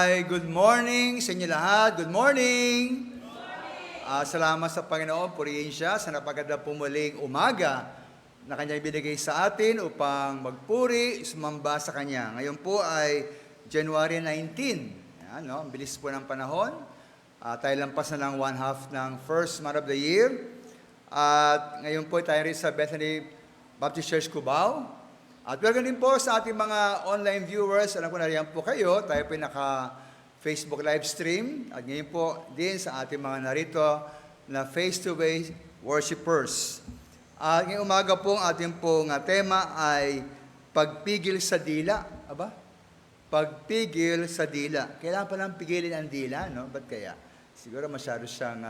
Good morning sa inyo lahat. Good morning! Salamat sa Panginoon, purihin siya sa napaganda pumuling umaga na Kanyang binigay sa atin upang magpuri, sumamba sa Kanya. Ngayon po ay January 19. Yan, no? Ang bilis po ng panahon. Tayo lampas na ng one half ng first month of the year. At ngayon po tayo rin sa Bethany Baptist Church, Cubao. At welcome din po sa ating mga online viewers. Alam ko na riyan po kayo. Tayo po naka-Facebook live stream. At ngayon po din sa ating mga narito na face-to-face worshipers. At ngayong umaga po ang ating pong tema ay pagpigil sa dila. Aba? Pagpigil sa dila. Kailangan palang pigilin ang dila, no? Ba't kaya? Siguro masyado siyang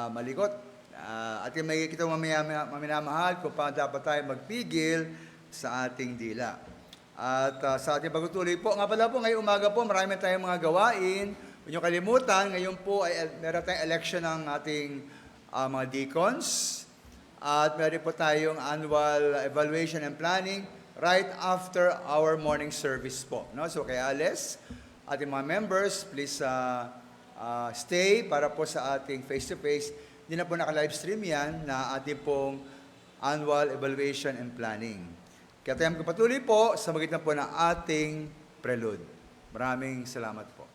malikot. At yung makikita maminamahal kung paano dapat tayo magpigil sa ating dila. At sa ating pagtutuloy po, nga pala po, ngayong umaga po, marami tayong mga gawain. Huwag niyo kalimutan, ngayon po ay meron tayong election ng ating mga deacons. At meron po tayong annual evaluation and planning right after our morning service po. No? So kaya ating mga members, please stay para po sa ating face-to-face. Hindi na po naka-live stream yan na ating pong annual evaluation and planning. Kaya tayo magpatuloy po sa magitan po ng ating prelude. Maraming salamat po.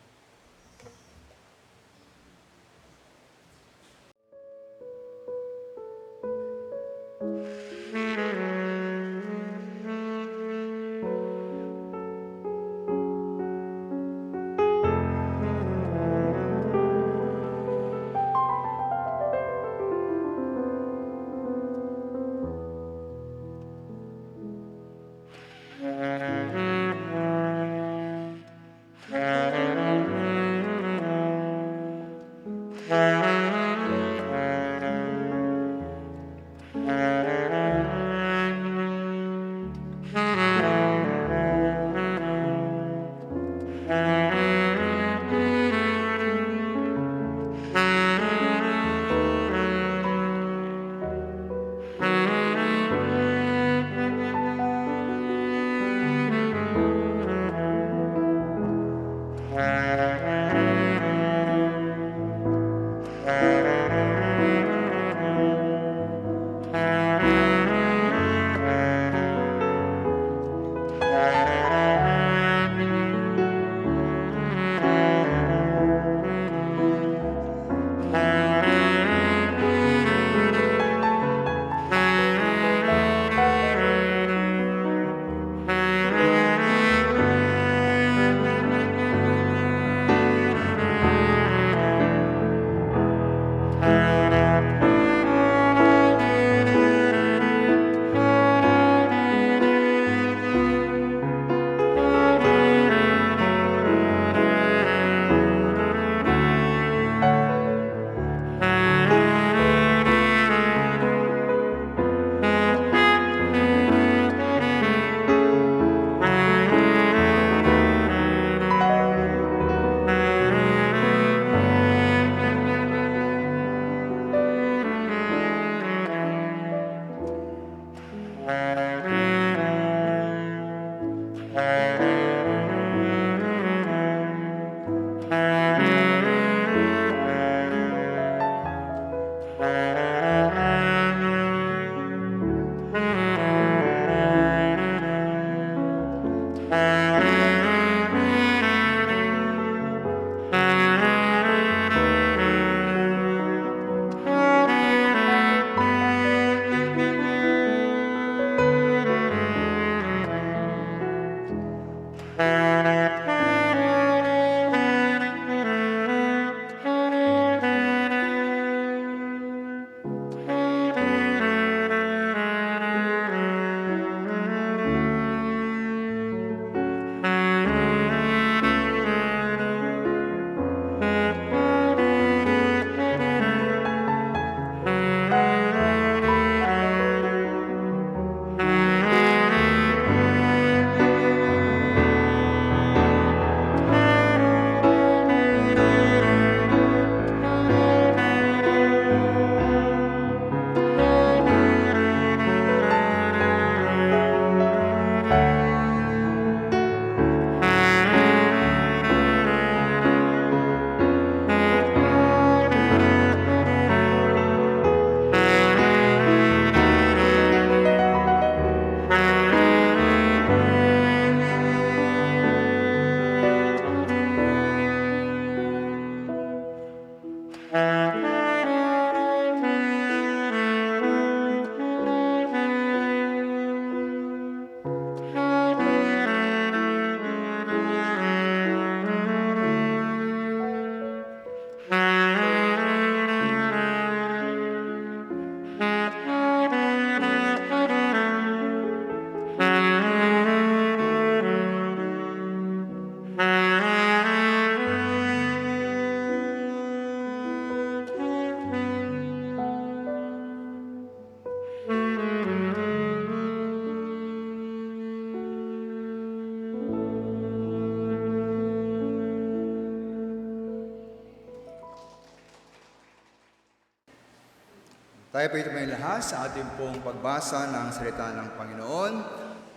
Tayo po ito may lahat sa ating pong pagbasa ng salita ng Panginoon.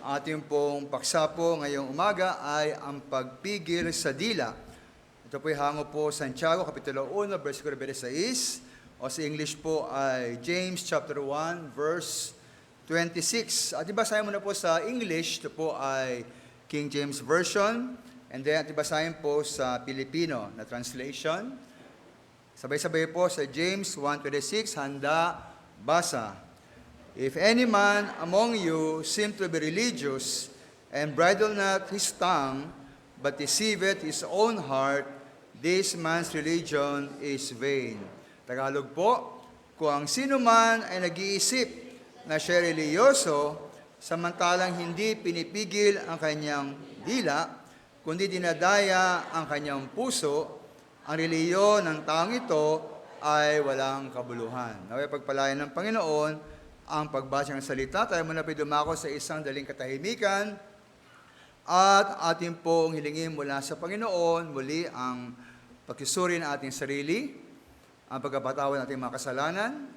Ating pong paksa po ngayong umaga ay ang pagpigil sa dila. Ito po ay hango po Santiago, Kapitulo 1, versikulo 26, o sa English po ay James chapter 1, verse 26. At ibasahin mo na po sa English, ito po ay King James Version, and then at ibasahin po sa Pilipino na translation. Sabay-sabay po sa James 1:26, handa, basa. If any man among you seem to be religious, and bridle not his tongue, but deceiveth his own heart, this man's religion is vain. Tagalog po, kung ang sino man ay nag-iisip na siya reliyoso, samantalang hindi pinipigil ang kanyang dila, kundi dinadaya ang kanyang puso, ang reliyon ng taong ito ay walang kabuluhan. Naway pagpalayan ng Panginoon ang pagbasa ng salita. Tayo muna po dumako sa isang daling katahimikan at ating pong hilingin mula sa Panginoon muli ang pagsusuri ng ating sarili, ang pagkapatawad ng ating mga kasalanan,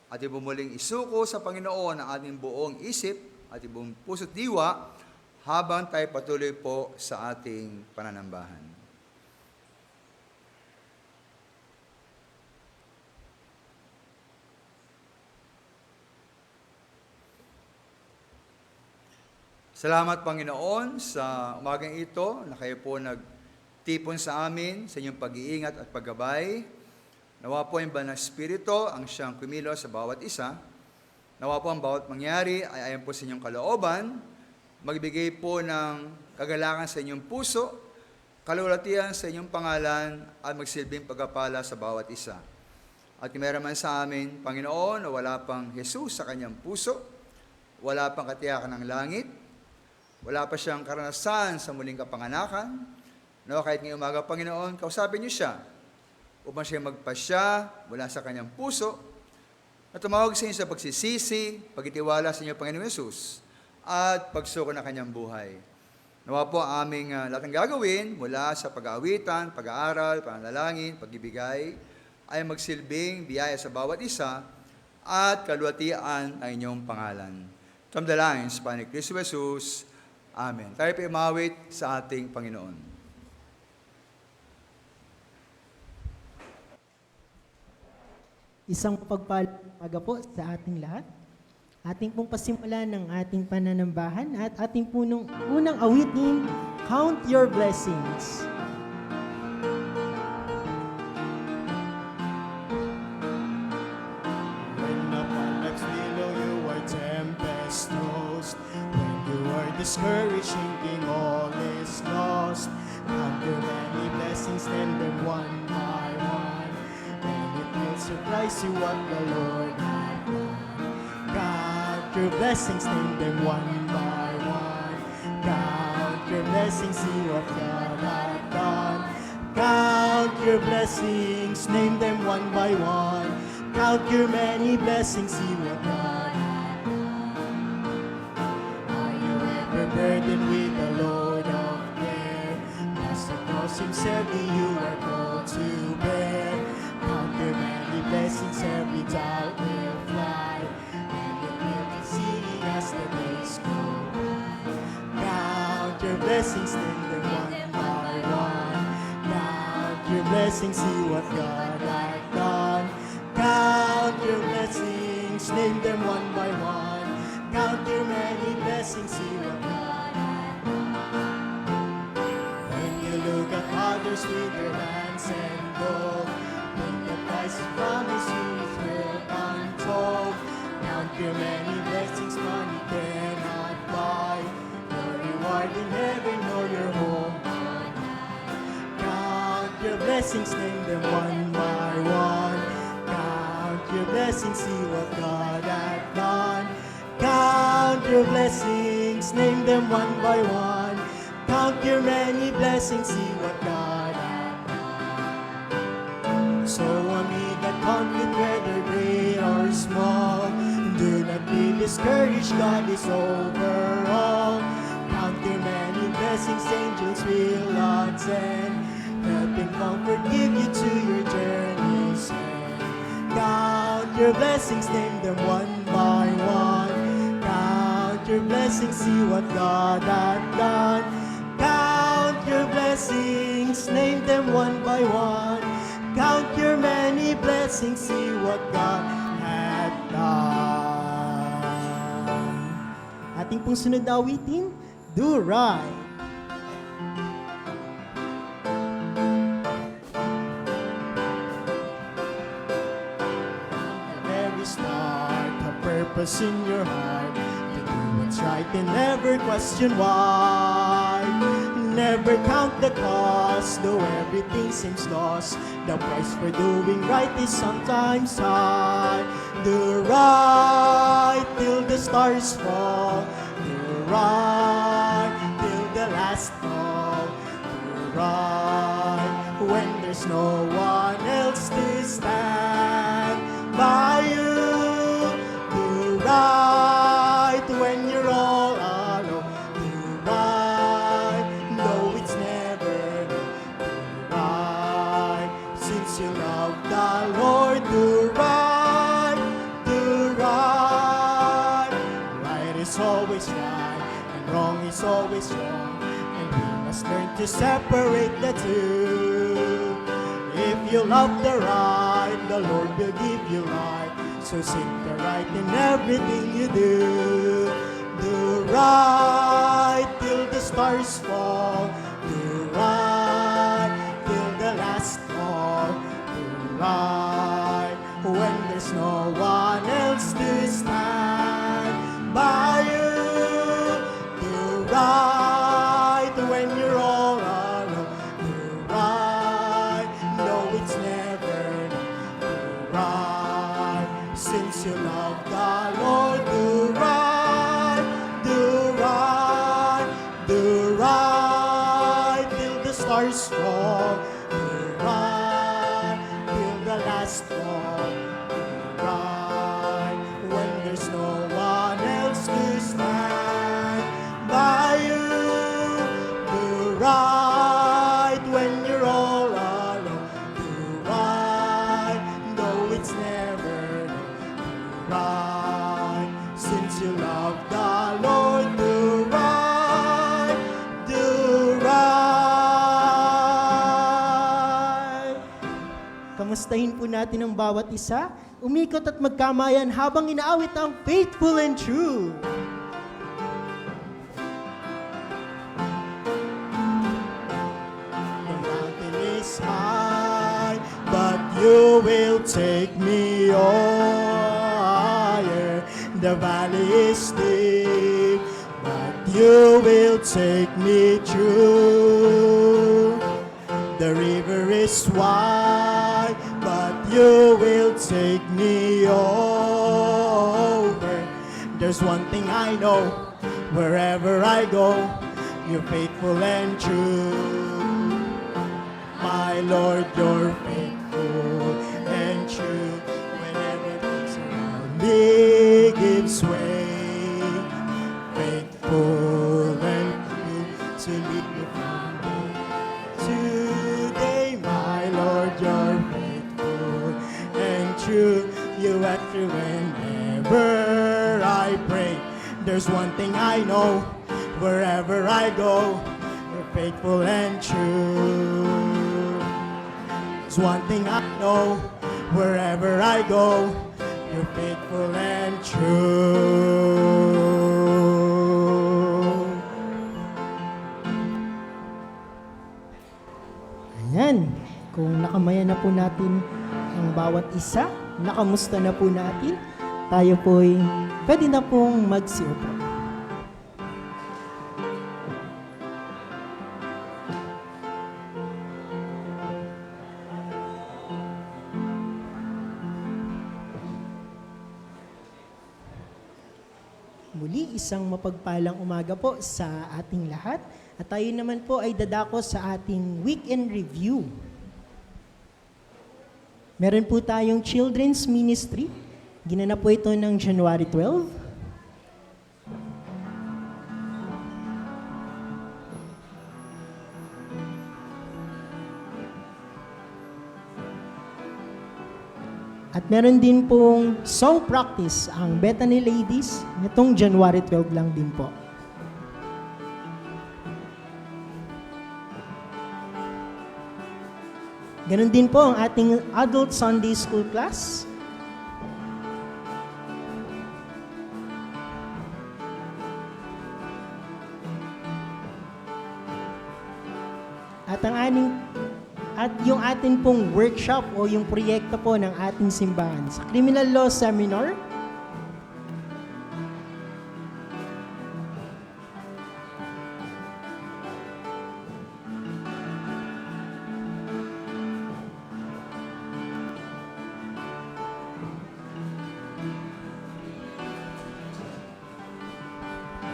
ating bumuling isuko sa Panginoon ang ating buong isip, ating buong puso't diwa, habang tayo patuloy po sa ating pananambahan. Salamat, Panginoon, sa umagang ito na kayo po nagtipon sa amin sa inyong pag-iingat at paggabay. Nawa po ang banal na Espiritu ang siyang kumilos sa bawat isa. Nawa po ang bawat mangyari ay ayon po sa inyong kalooban, magbigay po ng kagalakan sa inyong puso, kalulatian sa inyong pangalan, at magsilbing pagpapala sa bawat isa. At meron man sa amin, Panginoon, na wala pang Jesus sa kanyang puso, wala pang katiyakan ng langit, wala pa siyang karanasan sa muling kapanganakan. No, kahit ngayong umaga, Panginoon, kausapin niyo siya upang siya magpasya mula sa kanyang puso at tumawag sa inyo sa pagsisisi, pagtitiwala sa inyo, Panginoon Yesus, at pagsuko ng kanyang buhay. Nawa po ang aming lahat ng gagawin mula sa pag-aawitan, pag-aaral, pananalangin, pag-ibigay, ay magsilbing biyaya sa bawat isa at kaluwatian ang inyong pangalan. From the lines, Panik Cristo Jesus, Amen. Tayo po imawit sa ating Panginoon. Isang pagpalaga po sa ating lahat. Ating pong pasimula ng ating pananambahan at ating punong unang awitin, Count Your Blessings. When upon life's billow you are tempest-tossed, when you are discouraged, thinking all is lost, count your many blessings, name them one by one, and it will surprise you what the Lord has done. Count your blessings, name them one by one. Count your blessings, see what God has done. Count your blessings, name them one by one. Count your many blessings, see what God has done. Are you ever burdened with the load of care? Cast across Himself, you are called to bear. Count your many blessings, every doubt will fly, and it will be seen as the days go by. Count your blessings, name them one by one. Count your blessings, see what God has done. Count your blessings, name them one by one. Count your many blessings, see what God has done. When you look at others with their hands and gold, think the price of promise you is worth untold. Count your many blessings, money cannot buy. Your reward in heaven or your home on high. Count your blessings, name them one by one. Count your blessings, see what God has done. Count your blessings, name them one by one. Count your many blessings, see what God has done. So amid that conflict, whether great or small, do not be discouraged, God is over all. Count your many blessings, angels will attend, help and comfort, give you to your journey's end. Count your blessings, name them one by one. Count your blessings, see what God hath done. Count your blessings, name them one by one. Count your many blessings, see what God hath done. Ating pong sunod na awitin, Do Right. Every start, a purpose in your heart to do what's right and never question why. Never count the cost, though everything seems lost. The price for doing right is sometimes high. Do right till the stars fall. Do right till the last call. Do right when there's no one else to stand by you. Do right when you're all alone. Do right, though it's never done. Do right, since you love the Lord. Do right, do right. Right is always right, and wrong is always wrong. And we must learn to separate the two. If you love the right, the Lord will give you right. So seek the right in everything you do. Do right till the stars fall. Do right till the last call. Do right when there's no one else to stand by you. Do right when you're all alone. Do right, no, it's never done. Do right, since you love the Lord. Do right, do right, do right till the stars fall. Do right till the last fall. Do right when there's no one else to stand by you. Do right when you're all alone. Do right, though it's never done. Do right, since you love the Lord. Do right, do right. Kamustahin po natin ang bawat isa, umikot at magkamayan habang inaawit ang Faithful and True. The mountain is high, but you will take me higher. The valley is deep, but you will take me through. The river is wide, but you will take me over. There's one thing I know, wherever I go, you're faithful and true. My Lord, you're faithful and true. When everything's around me gives way, faithful and true to lead me from day to day. My Lord, you're faithful and true. You act through whenever I pray. There's one thing I know, wherever I go, you're faithful and true. There's one thing I know, wherever I go, you're faithful and true. Ayan, kung nakamaya na po natin ang bawat isa, nakamusta na po natin, tayo po'y pwede na pong magsiupo. Muli, isang mapagpalang umaga po sa ating lahat. At tayo naman po ay dadako sa ating weekend review. Meron po tayong children's ministry. Ginanap po ito ng January 12. At meron din pong song practice ang Bethany Ladies nitong January 12 lang din po. Ganon din po ang ating Adult Sunday School class. At yung atin pong workshop o yung proyekto po ng ating simbahan sa Criminal Law Seminar.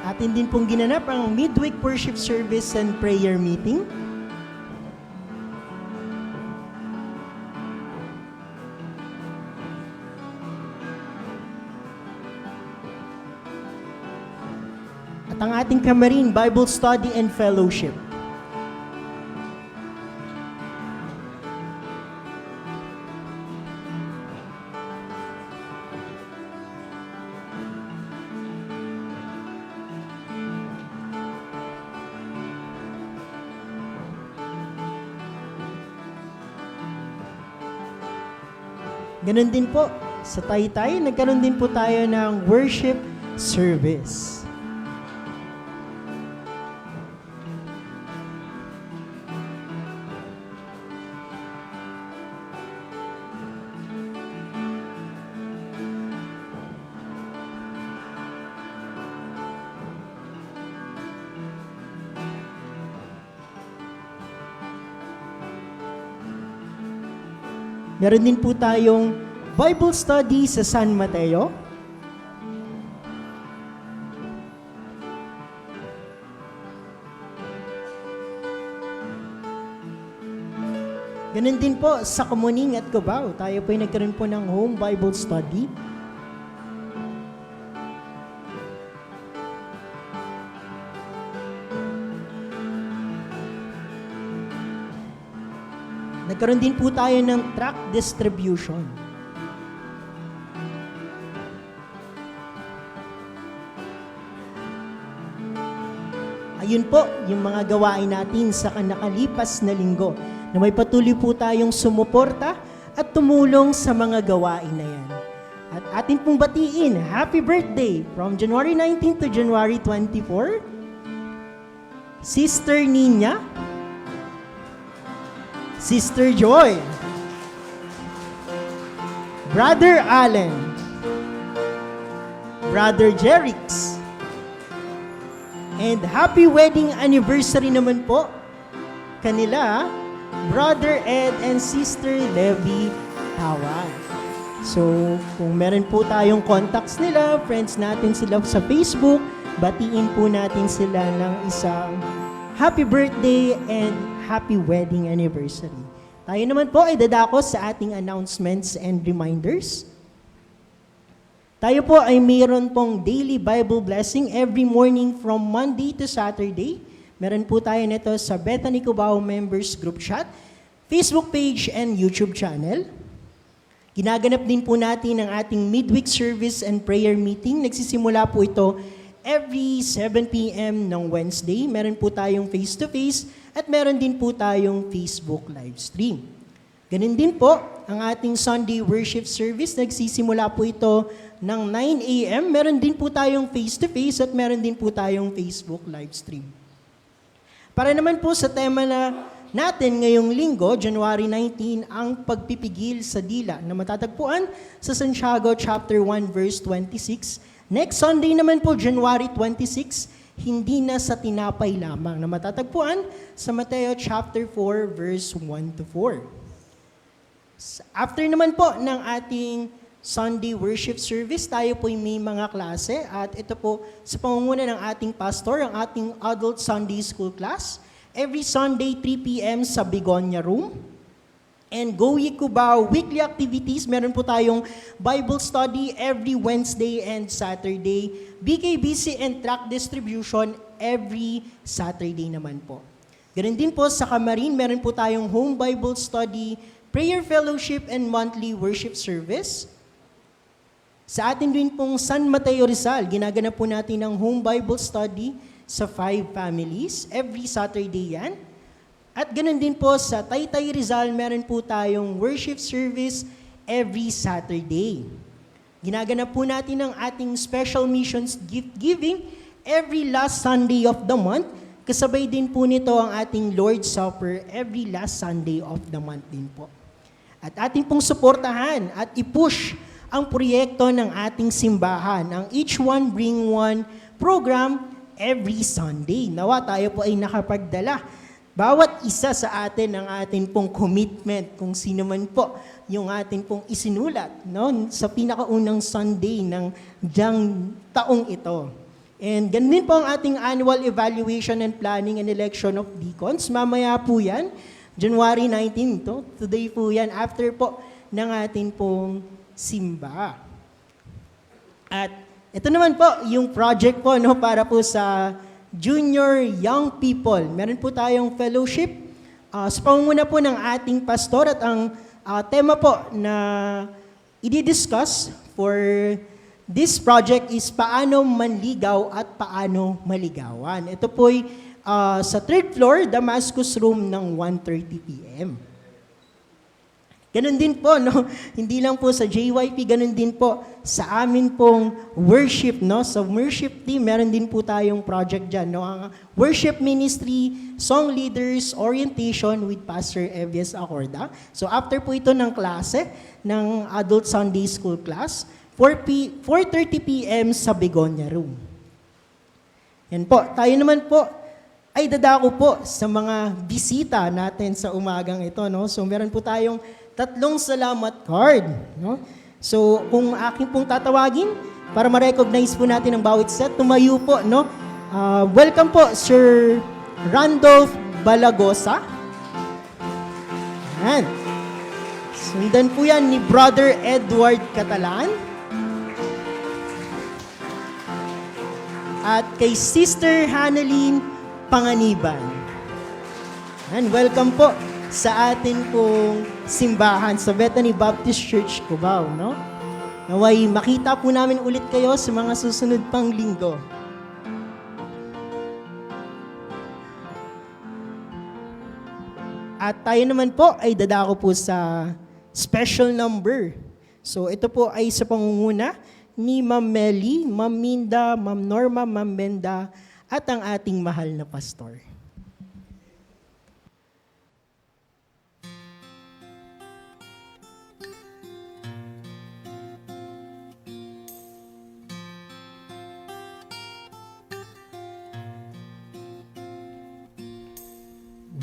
Atin din pong ginanap ang midweek worship service and prayer meeting. At ang ating Kamarin Bible Study and Fellowship. Ganon din po, sa Taytay, nagkaroon din po tayo ng worship service. Meron din po tayong Bible study sa San Mateo. Ganun din po sa Kamuning at Cubao. Tayo po ay nagkaroon po ng home Bible study. Nagkaroon din po tayo ng tract distribution. Ayun po, yung mga gawain natin sa nakalipas na linggo na may patuloy po tayong sumuporta at tumulong sa mga gawain na yan. At atin pong batiin, happy birthday from January 19 to January 24, Sister Nina, Sister Joy, Brother Allen, Brother Jerix, and happy wedding anniversary naman po kanila, Brother Ed and Sister Levi Tawan. So, kung meron po tayong contacts nila, friends natin sila sa Facebook, batiin po natin sila ng isang happy birthday and happy wedding anniversary. Tayo naman po ay dadako sa ating announcements and reminders. Tayo po ay mayroon pong daily Bible blessing every morning from Monday to Saturday. Meron po tayo nito sa Bethany Cubao Members Group Chat, Facebook page, and YouTube channel. Ginaganap din po natin ang ating midweek service and prayer meeting. Nagsisimula po ito every 7 p.m. ng Wednesday. Meron po tayong face-to-face at meron din po tayong Facebook live stream. Ganun din po ang ating Sunday worship service. Nagsisimula po ito ng 9 a.m. Meron din po tayong face-to-face at meron din po tayong Facebook live stream. Para naman po sa tema natin ngayong linggo, January 19, ang pagpipigil sa dila na matatagpuan sa Santiago chapter 1 verse 26. Next Sunday naman po, January 26, hindi na sa tinapay lamang na matatagpuan sa Mateo chapter 4 verse 1 to 4. After naman po ng ating Sunday worship service, tayo po may mga klase at ito po sa pangunguna ng ating pastor, ang ating Adult Sunday School class. Every Sunday, 3 p.m. sa Begonia Room. And Go Ye Cubao weekly activities, meron po tayong Bible study every Wednesday and Saturday. BKBC and tract distribution every Saturday naman po. Ganun din po sa Kamarin, meron po tayong home Bible study prayer fellowship and monthly worship service. Sa atin din pong San Mateo Rizal, ginaganap po natin ang home Bible study sa 5 families. Every Saturday yan. At ganun din po sa Taytay Rizal, meron po tayong worship service every Saturday. Ginaganap po natin ang ating special missions gift giving every last Sunday of the month. Kasabay din po nito ang ating Lord's Supper every last Sunday of the month din po. At ating pong suportahan at i-push ang proyekto ng ating simbahan, ang Each One Bring One program every Sunday. Nawa tayo po ay nakapagdala. Bawat isa sa atin ang atin pong commitment, kung sino man po yung atin pong isinulat, no, sa pinakaunang Sunday ng diyang taong ito. And ganun din po ang ating annual evaluation and planning and election of deacons. Mamaya po yan, January 19, today po yan, after po ng atin pong simba. At ito naman po, yung project po, no, para po sa junior young people. Meron po tayong fellowship sa pangunguna po ng ating pastor at ang tema po na i-discuss for this project is paano manligaw at paano maligawan. Ito po'y sa 3rd floor, Damascus Room ng 1:30 p.m. Ganun din po, no? Hindi lang po sa JYP, ganun din po sa amin pong worship, no? Sa worship team, meron din po tayong project dyan, no? Ang worship ministry, song leaders, orientation with Pastor Evies Acorda. So after po ito ng klase, ng adult Sunday school class, 4:30 p.m. sa Begonia Room. Yan po, tayo naman po ay dadako po sa mga bisita natin sa umagang ito, no? So meron po tayong 3 salamat card, no? So, kung aking pong tatawagin, para ma-recognize po natin ang bawat set, tumayo po, no? Welcome po, Sir Randolph Balagosa. Yan. Sundan po yan ni Brother Edward Catalan. At kay Sister Haneline Panganiban. Yan, welcome po sa atin pong simbahan sa Bethany Baptist Church, Cubao, no? Naway makita po namin ulit kayo sa mga susunod pang linggo. At tayo naman po ay dadako po sa special number. So ito po ay sa pangunguna ni Ma'am Melly, Ma'am Minda, Ma'am Norma, Ma'am Benda, at ang ating mahal na pastor.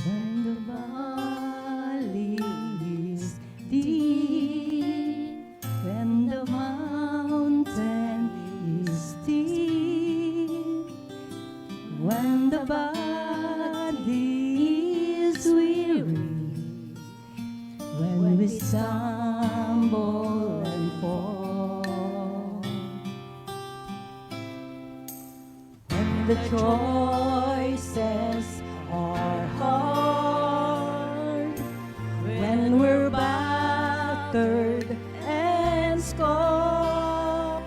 When the valley is deep, when the mountain is steep, when the body is weary, when we stumble and fall, when the choices are hard, when we're battered and scarred,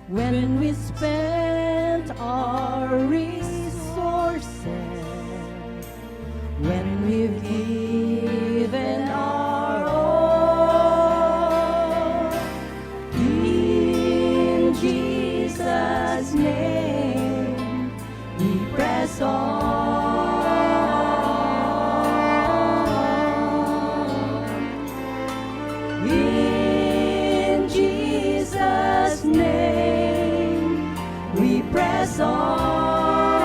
when we spent our resources, when we've given our all, in Jesus' name we press on. In Jesus' name we press on.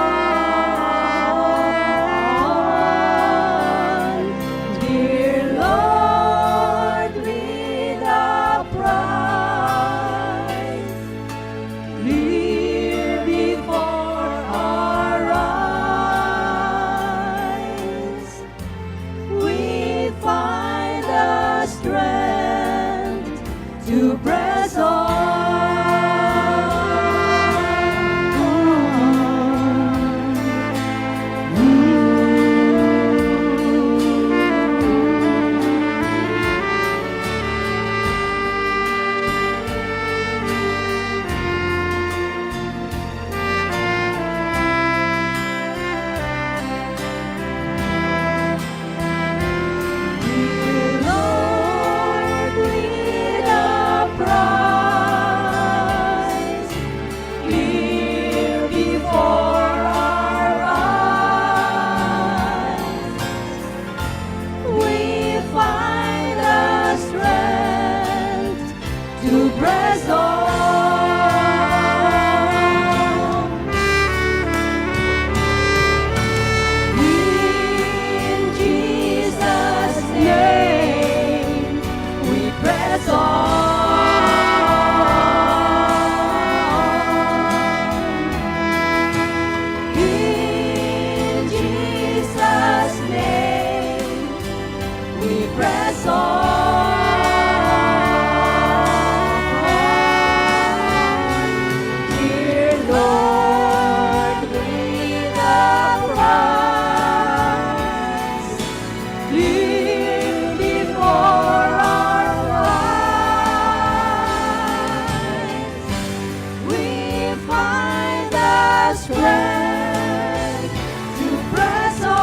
strength to press on.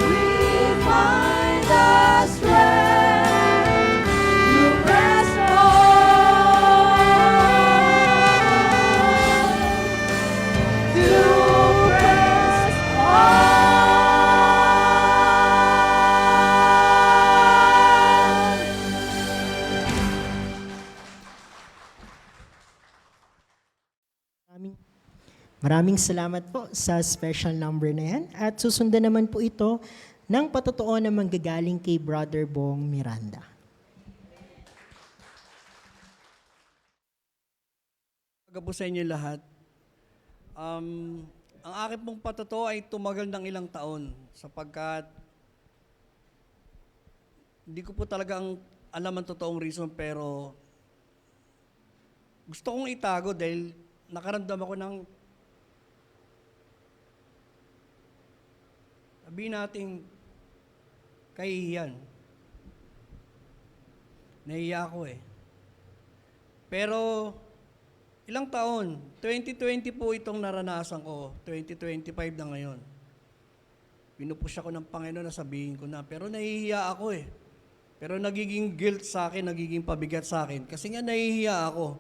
We find the strength to press on. To press on. Maraming salamat po sa special number na yan. At susundan naman po ito ng patotoo na manggagaling kay Brother Bong Miranda. Umaga po sa inyo lahat. Ang akin pong patotoo ay tumagal ng ilang taon sapagkat hindi ko po talagang alam ang totoong reason pero gusto kong itago dahil nakaramdam ako ng sabihin nating kahihiyan. Nahiya ako eh. Pero ilang taon? 2020 po itong naranasan ko. 2025 na ngayon. Pinupush ako ng Panginoon na sabihin ko na. Pero nahihiya ako eh. Pero nagiging guilt sa akin, nagiging pabigat sa akin. Kasi nga nahihiya ako.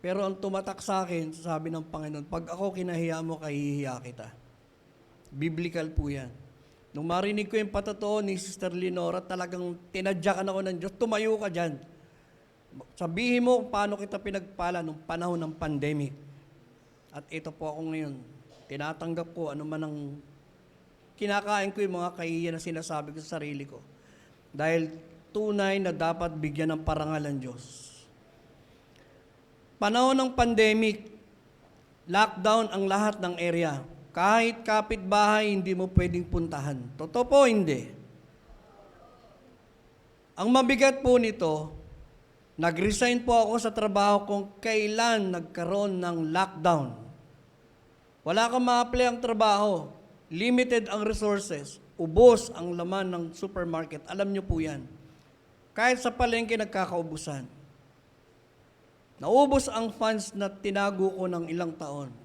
Pero ang tumatak sa akin, sabi ng Panginoon, pag ako kinahiya mo, kahihiya kita. Biblical po yan. Nung marinig ko yung patotoo ni Sister Lenora, talagang tinadyakan ako ng Diyos, tumayo ka dyan. Sabihin mo kung paano kita pinagpala nung panahon ng pandemic. At ito po ako ngayon. Tinatanggap ko ano man ang kinakain ko yung mga kahihiyan na sinasabi ko sa sarili ko. Dahil tunay na dapat bigyan ng parangal ang Diyos. Panahon ng pandemic, lockdown ang lahat ng area. Kahit kapitbahay, hindi mo pwedeng puntahan. Totoo po, hindi. Ang mabigat po nito, nag-resign po ako sa trabaho kung kailan nagkaroon ng lockdown. Wala kang ma-apply ang trabaho. Limited ang resources. Ubos ang laman ng supermarket. Alam niyo po yan. Kahit sa palengke nagkakaubusan. Naubos ang funds na tinago ko ng ilang taon.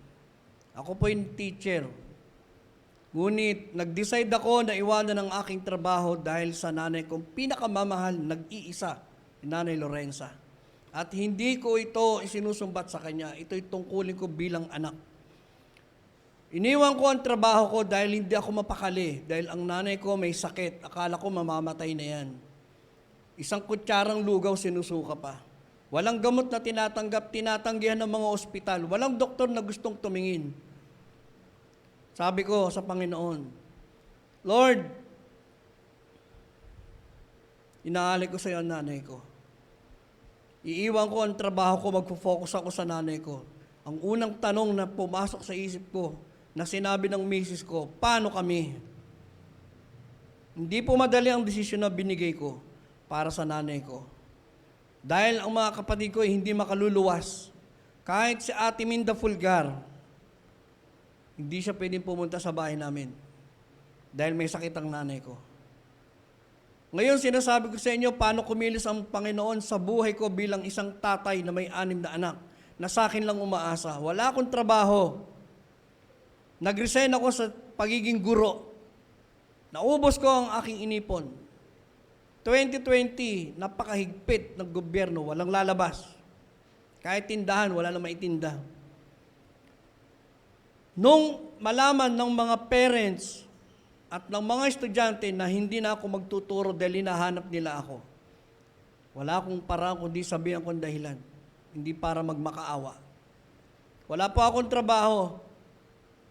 Ako po yung teacher. Ngunit nag-decide ako na iwanan ang aking trabaho dahil sa nanay kong pinakamamahal, nag-iisa, Nanay Lorenza. At hindi ko ito isinusumbat sa kanya. Ito'y tungkulin ko bilang anak. Iniwan ko ang trabaho ko dahil hindi ako mapakali. Dahil ang nanay ko may sakit. Akala ko mamamatay na yan. Isang kutsarang lugaw sinusuka pa. Walang gamot na tinatanggap, tinatanggihan ng mga ospital. Walang doktor na gustong tumingin. Sabi ko sa Panginoon, Lord, inaalay ko sa iyo ang nanay ko. Iiwan ko ang trabaho ko, magpo-focus ako sa nanay ko. Ang unang tanong na pumasok sa isip ko, na sinabi ng misis ko, paano kami? Hindi po madali ang desisyon na binigay ko para sa nanay ko. Dahil ang mga kapatid ko ay hindi makaluluwas. Kahit si Ate Minda Fulgar, hindi siya pwedeng pumunta sa bahay namin dahil may sakit ang nanay ko. Ngayon, sinasabi ko sa inyo, paano kumilos ang Panginoon sa buhay ko bilang isang tatay na may 6 na anak, na sa akin lang umaasa. Wala akong trabaho. Nag-resign ako sa pagiging guro. Naubos ko ang aking inipon. 2020, napakahigpit ng gobyerno, walang lalabas. Kahit tindahan, wala na maitinda. Nung malaman ng mga parents at ng mga estudyante na hindi na ako magtuturo dahil hinahanap nila ako, wala akong parang kundi sabihan kong dahilan. Hindi para magmakaawa. Wala po akong trabaho.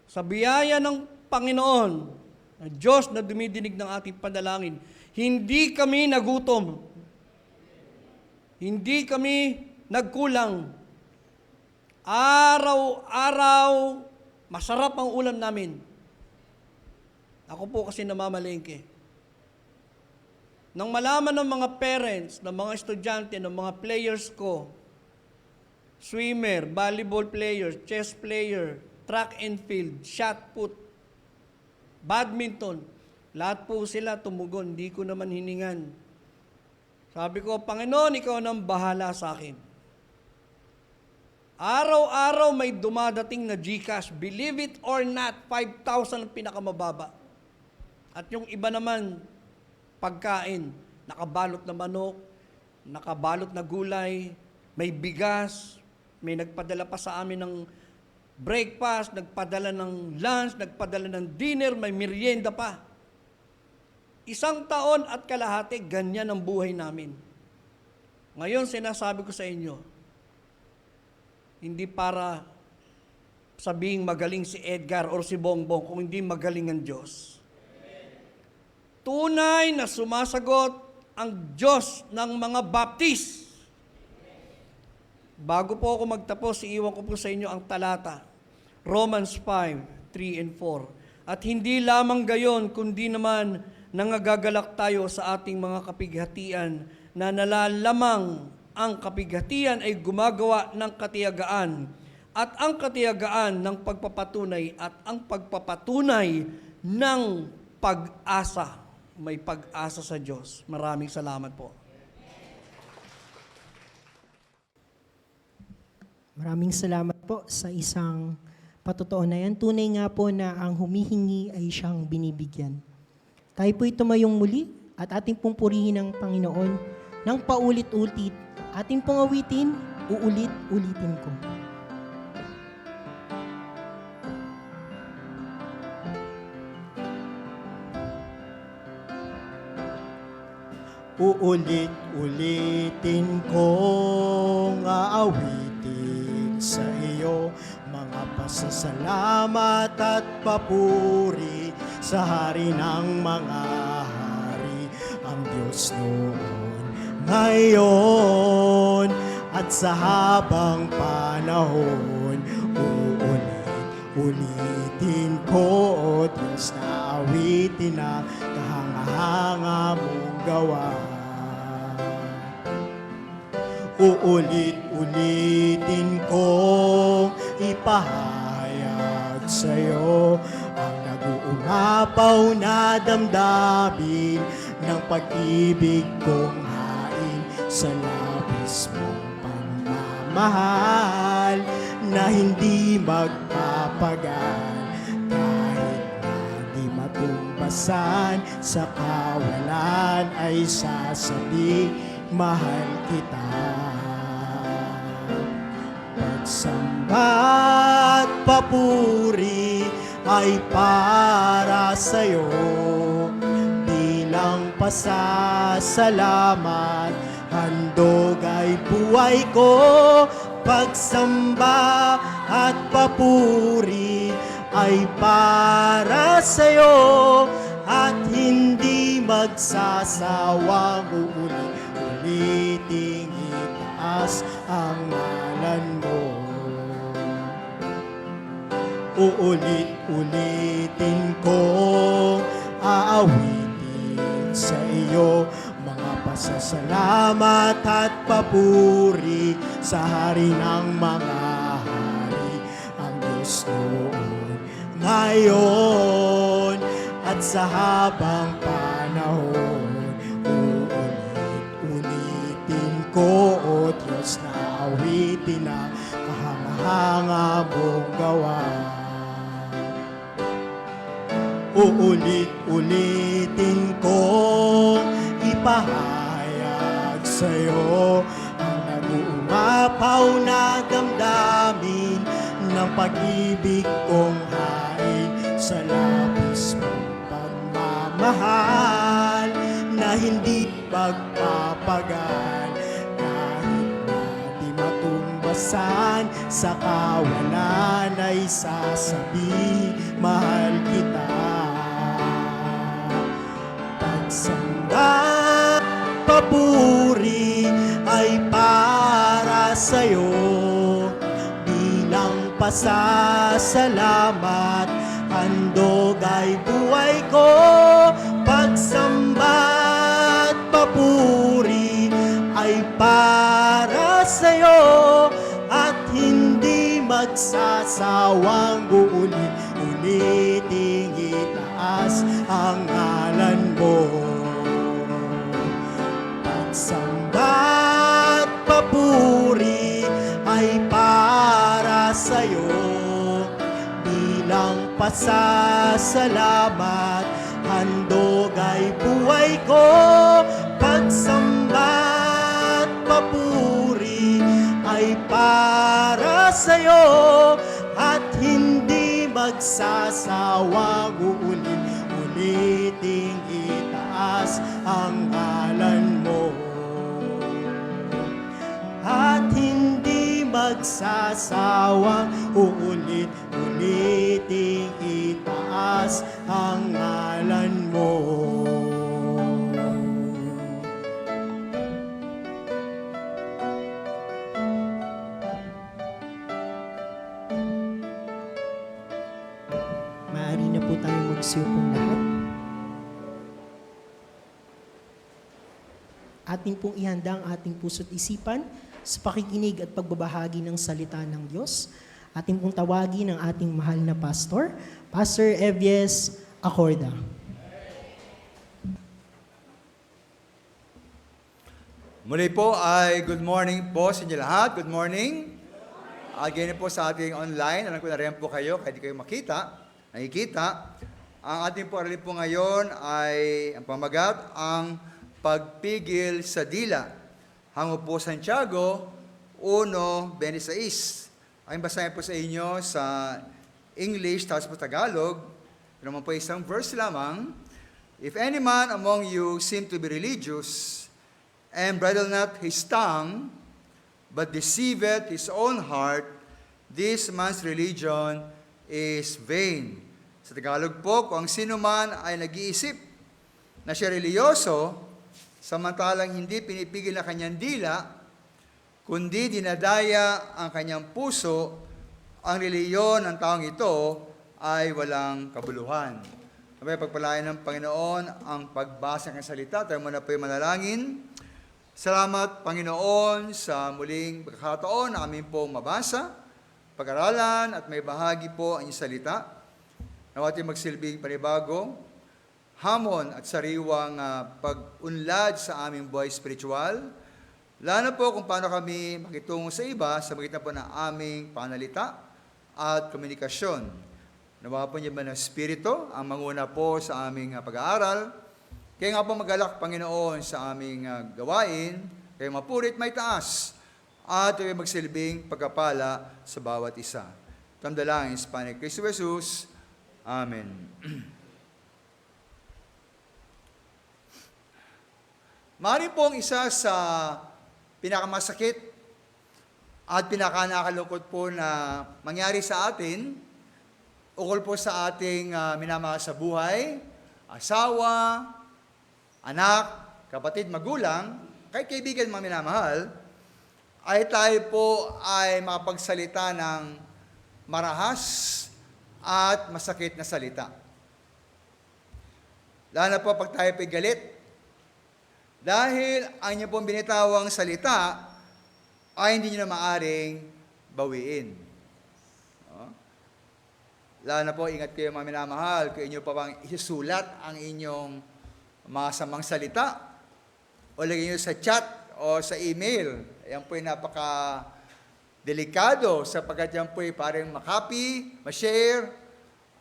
Sa biyaya ng Panginoon, na Diyos na dumidinig ng ating panalangin, hindi kami nagutom. Hindi kami nagkulang. Araw-araw, masarap ang ulam namin. Ako po kasi namamalengke. Nang malaman ng mga parents, ng mga estudyante, ng mga players ko, swimmer, volleyball player, chess player, track and field, shot put, badminton, lahat po sila tumugon, hindi ko naman hiningan. Sabi ko, Panginoon, ikaw nang bahala sa akin. Araw-araw may dumadating na GCash. Believe it or not, 5,000 ang pinakamababa. At yung iba naman, pagkain, nakabalot na manok, nakabalot na gulay, may bigas, may nagpadala pa sa amin ng breakfast, nagpadala ng lunch, nagpadala ng dinner, may merienda pa. 1 taon at kalahati, ganyan ang buhay namin. Ngayon, sinasabi ko sa inyo, hindi para sabihing magaling si Edgar or si Bongbong, kung hindi magaling ang Diyos. Tunay na sumasagot ang Diyos ng mga Baptist. Bago po ako magtapos, iiwan ko po sa inyo ang talata. Romans 5:3 and 4. At hindi lamang gayon, kundi naman nangagagalak tayo sa ating mga kapighatian na nalalamang ang kapighatian ay gumagawa ng katiyagaan at ang katiyagaan ng pagpapatunay at ang pagpapatunay ng pag-asa. May pag-asa sa Diyos. Maraming salamat po. Maraming salamat po sa isang patotoo na yan. Tunay nga po na ang humihingi ay siyang binibigyan. Tayo po'y tumayong muli at ating pong purihin ang Panginoon ng paulit-ulit. Ating pong awitin, uulit-ulitin ko. Uulit-ulitin kong aawitin sa iyo mga pasasalamat at papuri sa hari ng mga hari, ang Diyos noon, ngayon, at sa habang panahon. Uulit-ulitin ko, O Diyos, na awitin na kahanga-hanga mong gawa. Uulit-ulitin kong ipahayag sa'yo ang nag-uumapaw na damdamin ng pag-ibig kong hain sa labis mong pagmamahal na hindi magpapagal kahit na di matumbasan sa kawalan ay sasabi, mahal kita. Pagsamba at papuri ay para sa'yo bilang pasasalamat, handog ay buhay ko. Pagsamba at papuri ay para sa'yo at hindi magsasawang uulit-uliting itaas ang ngalan mo. Uulit-ulitin kong aawitin sa iyo mga pasasalamat at papuri sa hari ng mga hari, ang Diyos noon, ngayon, at sa habang panahon. Uulit-ulitin ko, O Diyos, na awitin na kahanga-hanga mong gawa. Uulit-ulitin kong ipahayag sa'yo ang nag-uumapaw na damdamin ng pag-ibig kong hain sa labis mong pagmamahal na hindi magpapagal kahit na di matumbasan sa kawalan ay sasabi, mahal kita. Pagsamba, papuri ay para sa'yo bilang pasasalamat, handog ay buhay ko. Pagsamba at papuri ay para sa'yo at hindi magsasawang uulit-uliting itaas ang ngalan mo. Pagsamba't papuri ay para sa'yo, bilang pasasalamat, handog ay buhay ko. Pagsamba't papuri ay para sa'yo, at hindi magsasawang uliting itaas ang ngalan mo. At hindi magsasawang uliting itaas ang ngalan mo. Maaari na po tayo magsiyupong lahat. Ating pong ihanda ang ating puso't isipan sa pakikinig at pagbabahagi ng salita ng Diyos. Ating pong tawagin ang ating mahal na pastor, Pastor Evies Acorda. Muli po ay good morning po sa inyo lahat. Good morning. Again po sa ating online. Alam ko na rin po kayo, kahit di kayo nakikita. Ang ating po aralin po ngayon ay ang pamagat, ang pagpigil sa dila. Hango po Santiago 1:26. Ay basahin po sa inyo sa English, tapos po Tagalog. Ito naman po isang verse lamang. If any man among you seem to be religious, and bridle not his tongue, but deceiveth his own heart, this man's religion is vain. Sa Tagalog po, kung sino man ay nag-iisip na siya reliyoso, samantalang hindi pinipigil na kanyang dila, kundi dinadaya ang kanyang puso, ang reliyon ng taong ito ay walang kabuluhan. Sabay pagpalain ng Panginoon ang pagbasa ng salita. Tayo muna po yung manalangin. Salamat, Panginoon, sa muling pagkakataon na amin pong mabasa, pag-aralan at may bahagi po ang inyong salita. Nawati magsilbing panibago, hamon at sariwang pag-unlad sa aming buhay spiritual. Lalo po kung paano kami makitungo sa iba sa magitan po ng aming panalita at komunikasyon. Nawa po niya ba ng Espiritu ang manguna po sa aming pag-aaral. Kaya nga po magalak, Panginoon, sa aming gawain, kaya mapurit may taas, at kaya magsilbing pagkapala sa bawat isa. Tamdalangin sa Panginoon Kristo Jesus. Amen. Maaari pong isa sa pinakamasakit at pinakanakalungkot po na mangyari sa atin, ukol po sa ating minamahal sa buhay, asawa, anak, kapatid, magulang, kahit kaibigan mga minamahal, ay tayo po ay makapagsalita ng marahas at masakit na salita. Lalo na po pag tayo po'y galit. Dahil ang inyo pong binitawang salita ay hindi nyo na maaring bawiin. Lalo na po, ingat kayo mga minamahal, kung inyo pa bang isusulat ang inyong masamang salita o lagay nyo sa chat o sa email. Yan po ay napaka-delikado sapagkat yan po ay parang makapi, ma-share,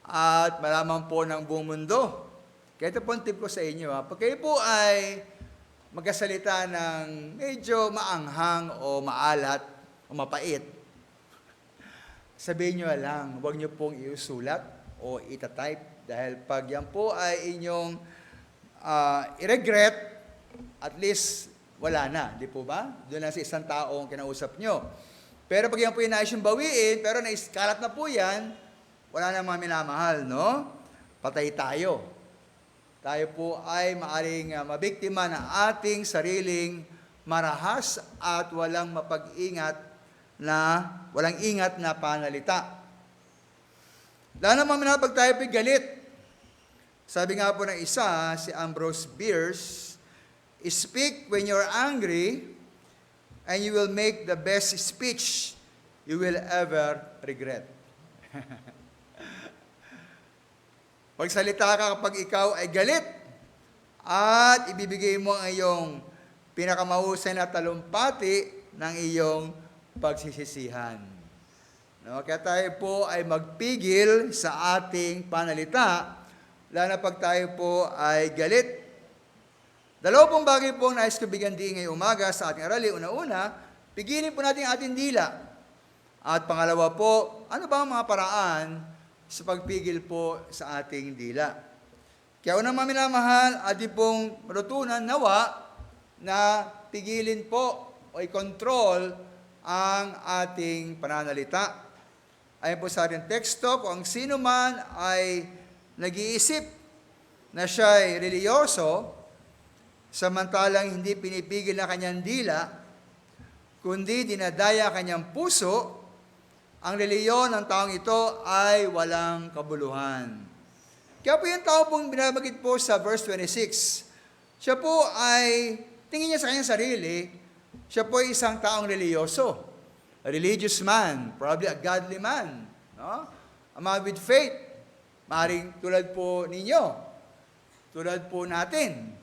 at malaman po ng buong mundo. Kaya ito po ang tip ko sa inyo. Pag kayo po ay magkasalita ng medyo maanghang o maalat o mapait, sabihin nyo lang, huwag nyo pong iusulat o itatype dahil pag yan po ay inyong i-regret, at least wala na, di po ba? Doon lang sa isang taong kinausap nyo. Pero pag yan po yung nais yung bawiin, pero naiskalat na po yan, wala na mga minamahal, no? Patay tayo. Tayo po ay maaring mabiktima ng ating sariling marahas at walang ingat na panalita. Lalo naman minamahal pag tayo po'y galit. Sabi nga po ng isa, si Ambrose Bierce, speak when you're angry, and you will make the best speech you will ever regret. Pagsalita ka kapag ikaw ay galit, at ibibigay mo ang iyong pinakamahusay na talumpati ng iyong pagsisisihan. No? Kaya tayo po ay magpigil sa ating panalita, lalo na pag tayo po ay galit. Dalawa pong bagay po ang nais ko bigyan din ngayong umaga sa ating arali. Una-una, pigilin po natin ang ating dila. At pangalawa po, ano ba ang mga paraan sa pagpigil po sa ating dila? Kaya unang mga minamahal, ating pong matutunan nawa na pigilin po o i-control ang ating pananalita. Ayon po sa ating teksto, kung ang sino man ay nag-iisip na siya'y reliyoso, samantalang hindi pinipigil na kanyang dila, kundi dinadaya kanyang puso, ang reliyon ng taong ito ay walang kabuluhan. Kaya po yung tao pong binabagit po sa verse 26, siya po ay, tingin niya sa kanyang sarili, siya po ay isang taong reliyoso. A religious man, probably a godly man. No? A man with faith. Maring tulad po ninyo, tulad po natin.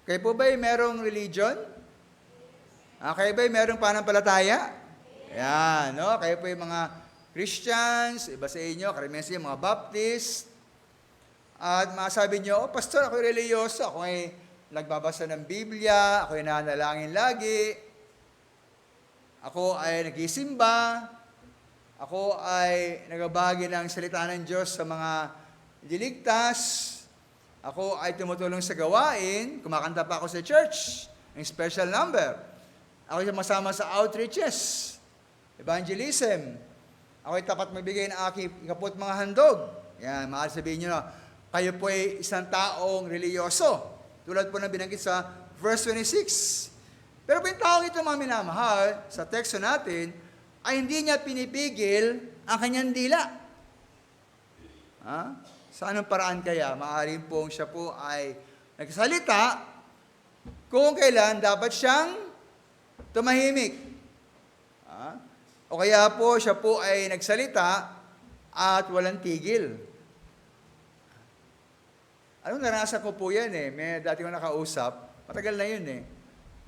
Kayo po ba'y merong religion? Kayo ba'y merong panampalataya? Yan, no? Kayo po yung mga Christians, iba sa inyo, karamihan sa inyo, mga Baptist. At masabi nyo, pastor, ako reliyoso, ako ay nagbabasa ng Biblia, ako ay nanalangin lagi, ako ay nagisimba, ako ay nagbabahagi ng salita ng Diyos sa mga diligtas, ako ay tumutulong sa gawain, kumakanta pa ako sa church, ng special number. Ako ay masama sa outreaches, evangelism. Ako ay tapat magbigay ng aking kaput mga handog. Yan, maaari sabihin nyo na, kayo po ay isang taong reliyoso. Tulad po na binanggit sa verse 26. Pero po yung taong ito, mga minamahal, sa teksto natin, ay hindi niya pinipigil ang kanyang dila. Sa anong paraan kaya? Maaaring pong siya po ay nagsalita kung kailan dapat siyang tumahimik. O kaya po, siya po ay nagsalita at walang tigil. Anong naranasan ko po yan May dati ko nakausap, matagal na yun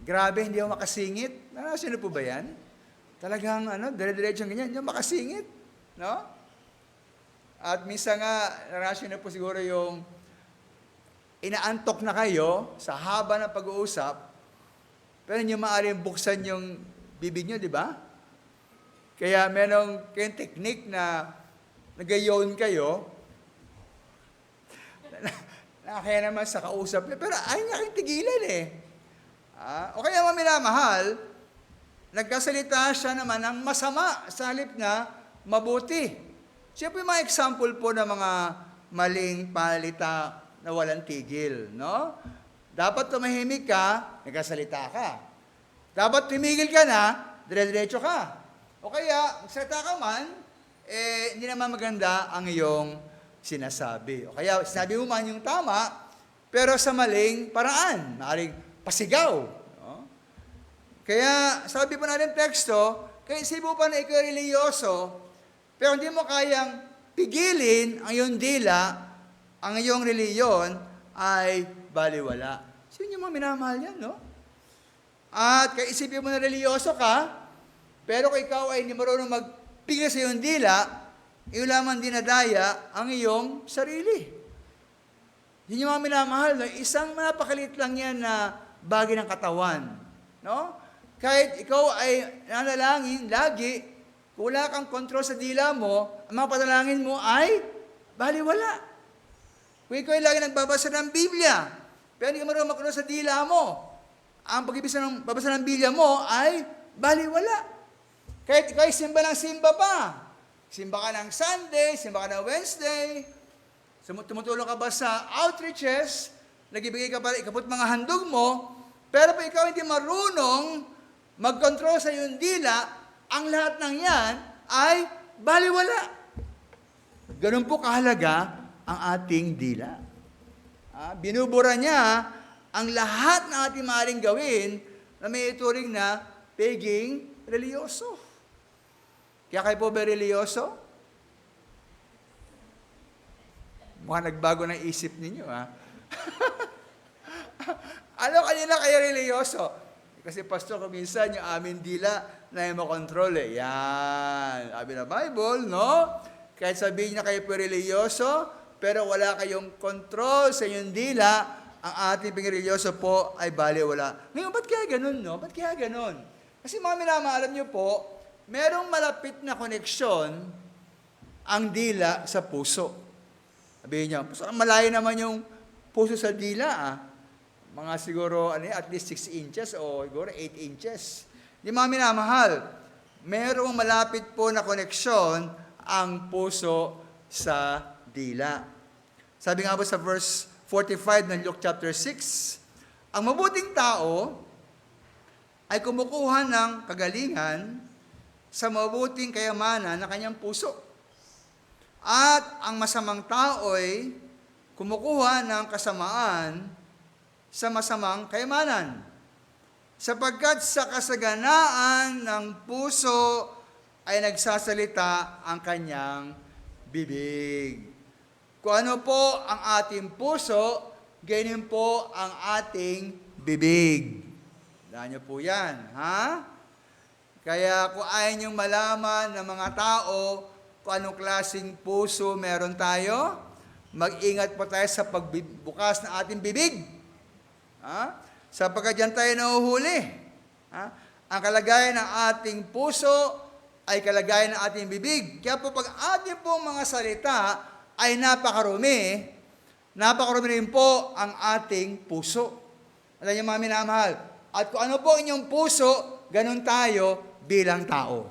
Grabe, hindi ako makasingit. Naranasan niyo po ba yan? Talagang, dire-diretsyong ganyan, hindi ako makasingit. No? At minsan nga, naranasan niyo po siguro yung inaantok na kayo sa haba ng pag-uusap, pero hindi maaaring buksan yung bibig niyo, di ba? Kaya merong kayong technique na nag-yawn kayo, kaya naman sa kausap niya, pero ayaw niya kayong tigilan O kaya mga minamahal, nagkasalita siya naman ng masama sa halip na mabuti. Siya po yung mga example po ng mga maling panalita na walang tigil, no? Dapat tumahimik ka, nagkasalita ka. Dapat tumigil ka na, dire-diretso ka. O kaya, magsalita ka man, hindi naman maganda ang iyong sinasabi. O kaya, sinabi mo man yung tama, pero sa maling paraan. Maaring pasigaw. No? Kaya, sabi po natin teksto, kaya isipin mo pa na ikaw reliyoso, pero hindi mo kayang pigilin ang iyong dila, ang iyong reliyon ay baliwala. Sino yung mga minamahal yan, no? At kaya isipin mo na reliyoso ka, pero kung ikaw ay hindi marunong magpigil sa iyong dila, iyo lamang dinadaya ang iyong sarili. Yun yung mga minamahal, no? Isang napakalit lang yan na bagay ng katawan. No? Kahit ikaw ay nanalangin lagi, kung wala kang kontrol sa dila mo, ang mga panalangin mo ay baliwala. Kung ikaw ay lagi nagbabasa ng Biblia, pero hindi ka marunong makontrol sa dila mo, ang pagbabasa ng Biblia mo ay baliwala. Kahit ikaw ay simba ng simba pa. Simba ka ng Sunday, simba ka ng Wednesday, tumutulong ka ba sa outreaches, nagbibigay ka pa ikaput mga handog mo, pero kung ikaw hindi marunong mag-control sa iyong dila, ang lahat ng yan ay baliwala. Ganun po kahalaga ang ating dila. Binubura niya ang lahat ng ating maaaring gawin na may ituring na pagiging reliyoso. Kaya kayo po ba reliyoso? Mukhang nagbago ng isip ninyo, Ano kanina kayo religyoso? Kasi pastor, kung minsan yung aming dila na yung makontrol eh. Yan. Sabi na Bible, no? Kahit sabihin niya kayo po religyoso, pero wala kayong control sa inyong dila, ang ating pangreligyoso po ay baliwala. Ngayon, ba't kaya ganun, no? Ba't kaya ganun? Kasi mga minamahal, alam niyo po, merong malapit na koneksyon ang dila sa puso. Sabihin niyo, malayo naman yung puso sa dila, ah. Mga siguro, at least 6 inches o siguro 8 inches. Di mga minamahal, merong malapit po na koneksyon ang puso sa dila. Sabi nga po sa verse 45 ng Luke chapter 6, ang mabuting tao ay kumukuha ng kagalingan sa mabuting kayamanan ng kanyang puso. At ang masamang tao ay kumukuha ng kasamaan sa masamang kayamanan. Sapagkat sa kasaganaan ng puso ay nagsasalita ang kanyang bibig. Kung ano po ang ating puso, ganyan po ang ating bibig. Daan niyo po yan, ha? Kaya kung ayaw niyong malaman ng mga tao kung anong klaseng puso meron tayo, mag-ingat po tayo sa pagbukas ng ating bibig. Ha? Sapagkat dyan tayo nahuhuli. Ha? Ang kalagayan ng ating puso ay kalagayan ng ating bibig. Kaya po pag ating pong mga salita ay napakarumi rin po ang ating puso. Alam niyo mga minamahal, at kung ano po inyong puso, ganun tayo bilang tao.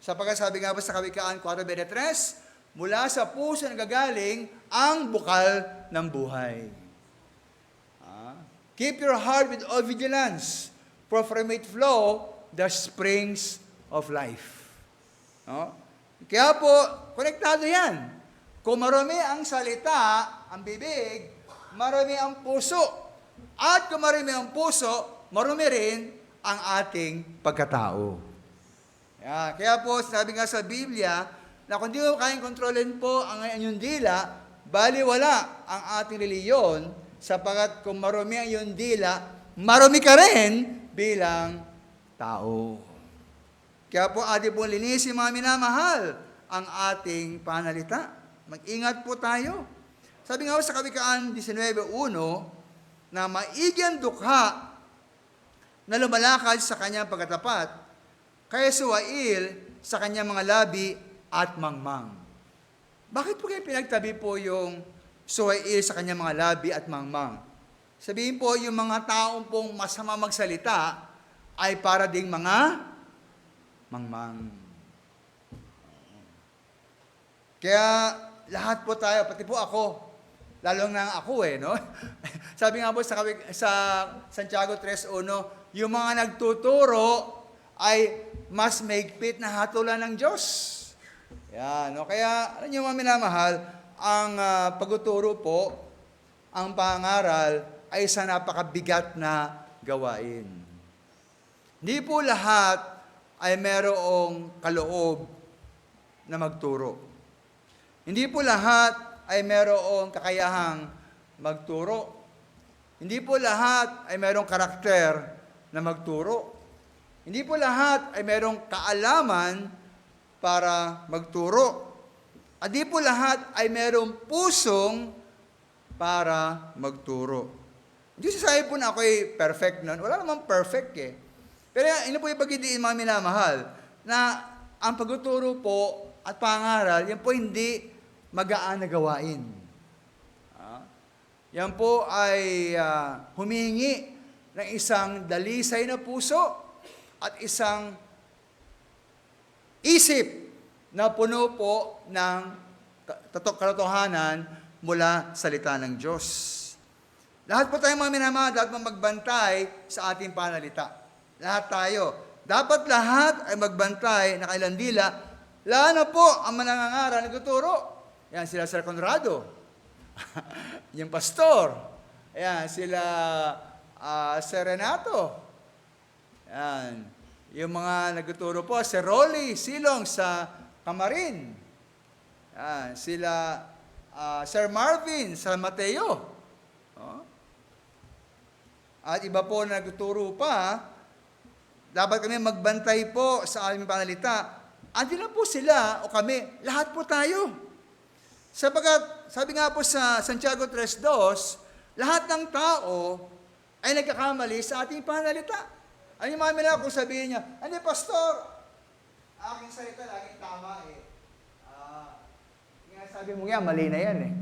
Sapagkat sabi nga po sa Kawikaan 4:23, mula sa puso nagagaling ang bukal ng buhay. Keep your heart with all vigilance, for from it flow the springs of life. No? Kaya po, konektado yan. Kung marami ang salita, ang bibig, marami ang puso. At kung marami ang puso, marami rin ang ating pagkatao. Kaya po, sabi nga sa Biblia, na kung di mo kayang kontrolin po ang inyong dila, baliwala ang ating reliyon, sapagat kung marami ang iyong dila, marami ka rin bilang tao. Kaya po, ating pong linisin mga minamahal ang ating panalita. Mag-ingat po tayo. Sabi nga po sa Kawikaan 19:1, na maigi ang dukha na lumalakad sa kanyang pagkatapat, kaya suwail sa kanyang mga labi at mangmang. Bakit po kayo pinagtabi po yung suwail sa kanyang mga labi at mangmang? Sabihin po, yung mga taong pong masama magsalita ay para ding mga mangmang. Kaya lahat po tayo, pati po ako, lalong na ako no? Sabi nga po sa Santiago 3:1, yung mga nagtuturo ay mas mahigpit na hatulan ng Diyos. Yan, no? Kaya, alam niyo mga minamahal, ang pagtuturo po, ang pangaral ay isa napakabigat na gawain. Hindi po lahat ay merong kaloob na magturo. Hindi po lahat ay merong kakayahang magturo. Hindi po lahat ay merong karakter na magturo. Hindi po lahat ay merong kaalaman para magturo. At di po lahat ay merong pusong para magturo. Hindi sasabi po na ako'y perfect nun. Wala namang perfect eh. Pero ino po yung pagdidiin mga minamahal, na ang pagtuturo po at pangaral, yan po hindi magaan na gawain. Yan po ay humihingi ng isang dalisay na puso at isang isip na puno po ng katotohanan mula sa salita ng Diyos. Lahat po tayo mga minamahal, dapat magbantay sa ating panalita. Lahat tayo. Dapat lahat ay magbantay na kailang dila, lalo na po ang manangangaral nagtuturo. Yan, sila Sir Conrado. Yung pastor. Yan, sila Sir Renato. Yan. Yung mga nagtuturo po, Sir Rolly Silong sa Kamarin. Yan, sila Sir Marvin sa Mateo. Oh. At iba po na nagtuturo pa, dapat kami magbantay po sa aming panalita. Andyan lang po sila o kami, lahat po tayo. Sapagkat, sabi nga po sa Santiago 3:2, lahat ng tao ay nagkakamali sa ating panalita. Ano yung mga nila kung sabihin niya, ano pastor, aking salita laging tama eh. Sabi mo nga, mali na yan eh.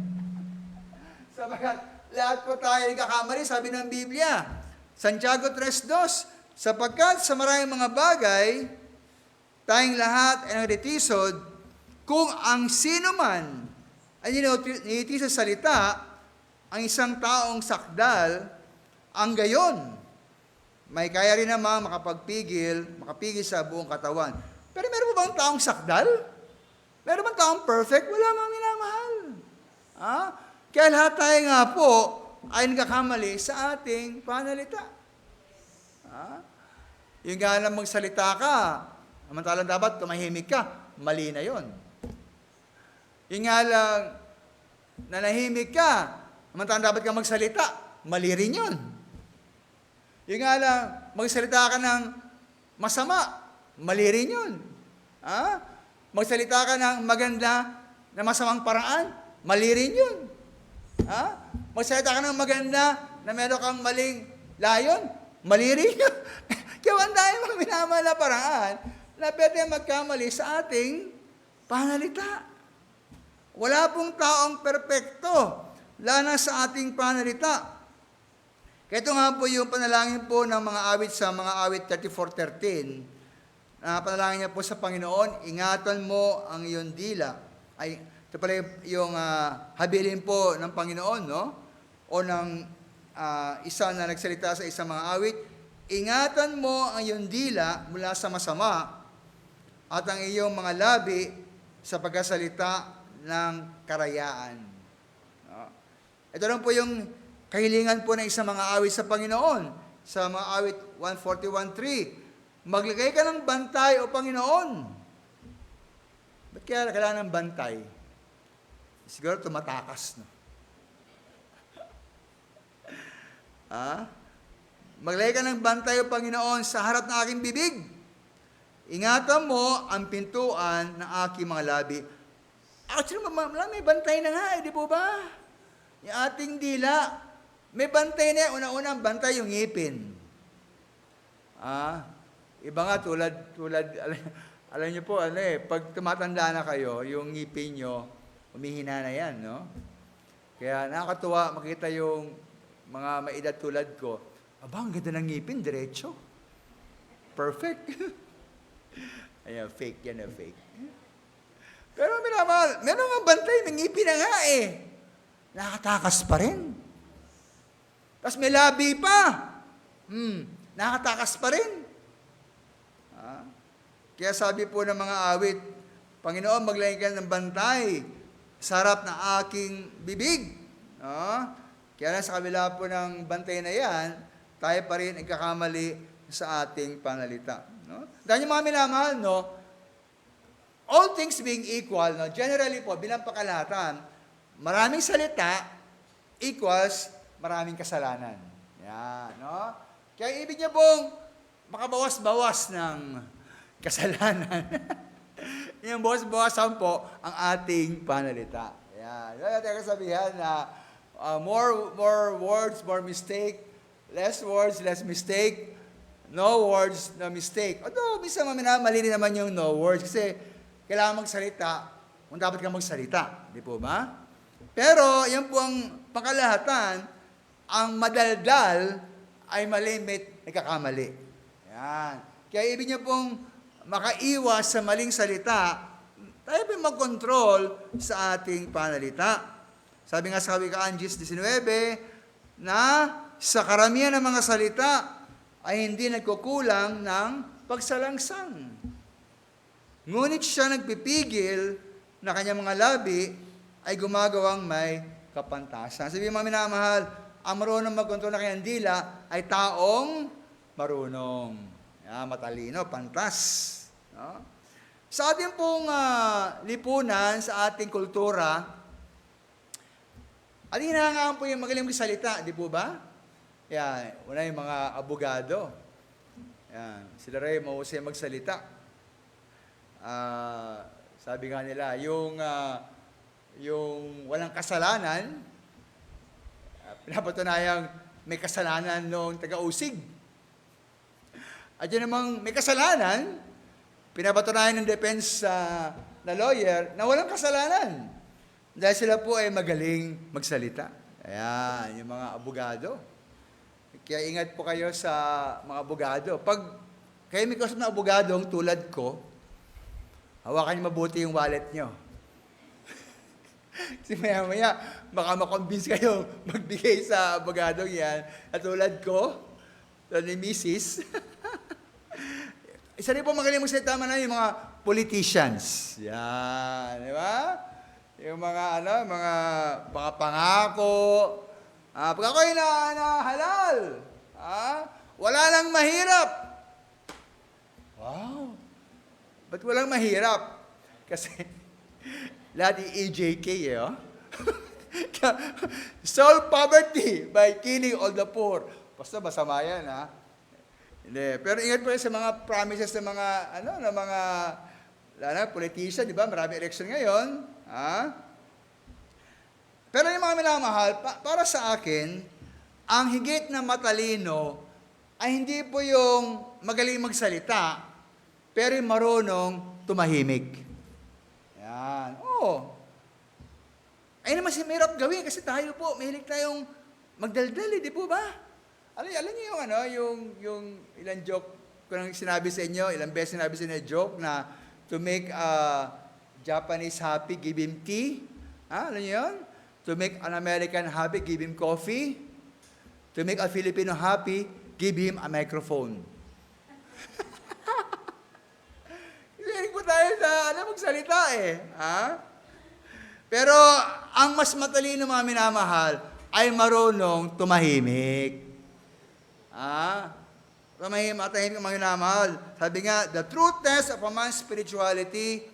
Sapagkat lahat po tayo nagkakamali, sabi ng Biblia. Santiago 3:2, sapagkat sa maraming mga bagay, tayong lahat ay nagtitisod, kung ang sino man ay niniti sa salita, ang isang taong sakdal, ang gayon, may kaya rin naman makapigil sa buong katawan. Pero meron ba bang taong sakdal? Meron bang taong perfect? Wala mga minamahal. Kaya lahat tayo nga po ay nagkakamali sa ating panalita. Yung nga lang magsalita ka, samantalang dapat tumahimik ka, mali na yon. Yung nga lang nanahimik ka, samantalang dapat ka magsalita, mali rin yun. Yung nga lang magsalita ka ng masama, mali rin yun. Magsalita ka ng maganda na masamang paraan, mali rin yun. Magsalita ka ng maganda na meron kang maling layon, mali rin yun. Kaya ang dahil mga minamahal na paraan na pwede magkamali sa ating panalita. Wala pong taong perpekto, lalo sa ating panalita. Kaya ito nga po yung panalangin po ng mga awit sa mga awit 34:13. Panalangin niya po sa Panginoon, ingatan mo ang iyong dila. Ay, ito pala yung habilin po ng Panginoon, no? O ng isa na nagsalita sa isang mga awit, ingatan mo ang iyong dila mula sa masama at ang iyong mga labi sa pagkasalita ng karayaan. Ito lang po yung kahilingan po ng isang mga awit sa Panginoon. Sa mga awit 141:3, maglagay ka ng bantay o Panginoon. Ba't kaya kailangan ng bantay? Siguro tumatakas, no? Maglagay ka ng bantay o Panginoon sa harap ng aking bibig. Ingatan mo ang pintuan ng aking mga labi. Actually, may bantay na nga, di po ba? Yung ating dila, may bantay na. Una-unang bantay yung ngipin. Iba nga alam niyo po, pag tumatanda na kayo, yung ngipin nyo, umihina na yan, no? Kaya nakakatuwa makita yung mga maedad tulad ko. Aba, ang ganda ng ngipin, diretso. Perfect. Ayan, fake yan, fake. Pero minamahal, meron nga bantay, may ngipin na nga eh. Nakatakas pa rin. Tapos may labi pa. Nakatakas pa rin. Kaya sabi po ng mga awit, Panginoon, maglagay ka ng bantay sa harap ng aking bibig. Kaya lang sa kabila po ng bantay na yan, tayo pa rin nagkakamali sa ating panalita. Dahil yung mga minamahal, all things being equal, generally po, bilang pakalahatan, maraming salita equals maraming kasalanan. Yan, Kaya ibig niya pong makabawas-bawas ng kasalanan. Yung bawas-bawasan po ang ating panalita. Yan. Yan natin kasabihan na more words, more mistake, less words, less mistake, no words, no mistake. Although, minsan mali din naman yung no words kasi kailangan magsalita kung dapat ka magsalita. Di po ba? Pero, yan po ang pangkalahatan, ang madaldal ay malimit, nagkakamali. Yan. Kaya ibig niya pong makaiwas sa maling salita, tayo po mag-control sa ating panalita. Sabi nga sa Kawikaan 10:19, na sa karamihan ng mga salita ay hindi nagkukulang ng pagsalangsang. Ngunit siya nagpipigil na kanyang mga labi ay gumagawang may kapantasan. Sabi mga minamahal, ang marunong mag-control na kanyang dila ay taong marunong. Matalino, pantas. Sa ating pong lipunan, sa ating kultura, at hinahangaan po yung magaling salita, di po ba? Yan, una yung mga abogado. Yan, sila rin mahusay magsalita. Sabi nga nila, yung walang kasalanan, pinapatunayang may kasalanan nung taga-usig. At yun namang may kasalanan, pinapatunayan ng defense na lawyer na walang kasalanan. Dahil sila po ay magaling magsalita. Ayan, yung mga abogado. Kaya ingat po kayo sa mga abogado. Pag kayo may kausap na abogadong tulad ko, hawakan niyo mabuti yung wallet niyo. Kasi maya-maya, baka makonvince kayo magbigay sa abogadong yan. At tulad ko, tulad ni Mrs. Isa rin po magaling magsalita man yung mga politicians. Yan, di ba? Yung mga mga pangako. Pag ako'y na halal, wala nang mahirap. Wow! Ba't walang mahirap? Kasi lahat EJK eh, oh. Solve poverty by killing all the poor. Basta masama yan, ha? Hindi. Pero ingat po sa mga promises ng mga politician, di ba? Marami election ngayon. Pero yung mga minamahal, para sa akin, ang higit na matalino ay hindi po yung magaling magsalita, pero yung marunong tumahimik. Yan. Oo. Ay naman si mahirap gawin kasi tayo po, mahilig tayong magdaldal, di po ba? Alam niyo yung ilang joke ko nang sinabi sa inyo, ilang beses sinabi sa inyo joke na to make a Japanese happy, give him tea. Alam niyo yun? To make an American happy, give him coffee. To make a Filipino happy, give him a microphone. Hilig po tayo sa magsalita eh. Pero ang mas matalino mga minamahal ay marunong tumahimik. Matahimik ang mga minamahal. Sabi nga, the true test of a man's spirituality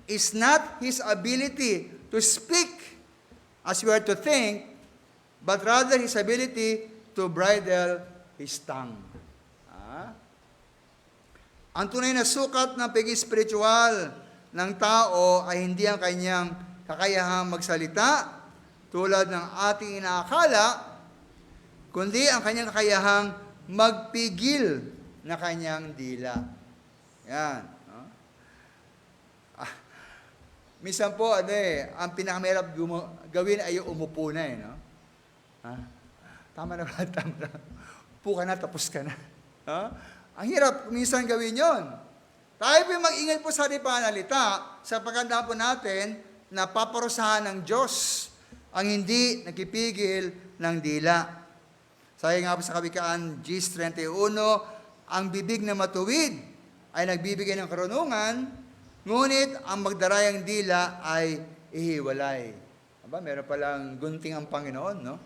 is not his ability to speak as we are to think, but rather his ability to bridle his tongue. Ang tunay na sukat ng pagiging spiritual ng tao ay hindi ang kanyang kakayahang magsalita tulad ng ating inaakala, kundi ang kanyang kakayahang magpigil na kanyang dila. Yan. Minsan po, ang pinakamahirap gawin ay yung umupo na no? Tama na ba? Tama na. Upo ka na, tapos ka na. Ang hirap minsan gawin yon. Tayo po mag-ingat po sa panalita sa pagkandaan po natin na paparusahan ng Diyos ang hindi nagpipigil ng dila. Sabi nga po sa Kawikaan, Gs 31, ang bibig na matuwid ay nagbibigay ng karunungan, ngunit ang magdarayang dila ay ihiwalay. Meron palang gunting ang Panginoon, no?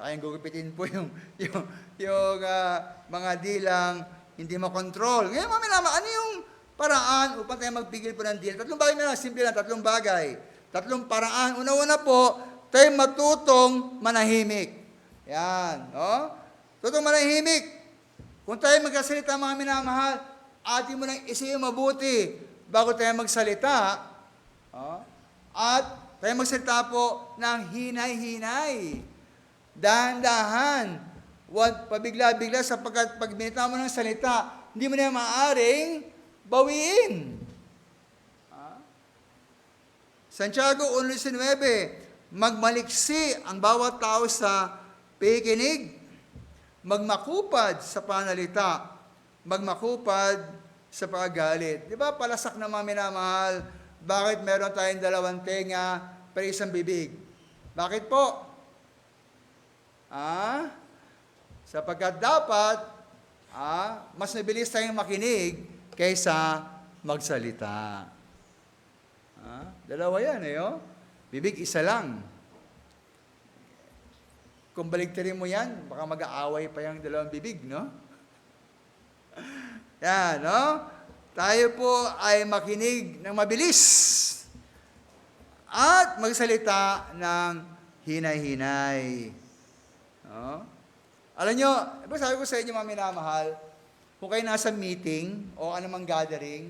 Kayang gugupitin po yung mga dilang hindi makontrol. Ngayon, ano yung paraan upang tayo magpigil po ng dila? Tatlong bagay na lang, simple lang, tatlong bagay. Tatlong paraan. Una-una po, tayo matutong manahimik. Yan, no? Tutong manahimik. Kung tayo magkasalita mga minamahal, atin mo nang isipin mabuti bago tayo magsalita, at tayo magsalita po ng hinay-hinay, dahan-dahan, huwag pabigla-bigla sapagkat pag binita mo ng salita, hindi mo na maaaring bawiin. Santiago 1:19, magmaliksi ang bawat tao sa pakikinig, magmakupad sa panalita, magmakupad sa paggalit. Di ba, palasak na mga minamahal, bakit meron tayong dalawang tenga pero isang bibig? Bakit po? Sapagkat dapat, mas mabilis tayong makinig kaysa magsalita. Dalawa yan, Bibig, isa lang. Kung baligtarin mo yan, baka mag-aaway pa yung dalawang bibig, no? Yan, no? Tayo po ay makinig ng mabilis at magsalita ng hinay-hinay. No? Alam nyo, diba sabi ko sa inyo mga minamahal, kung kayo nasa meeting o anumang gathering,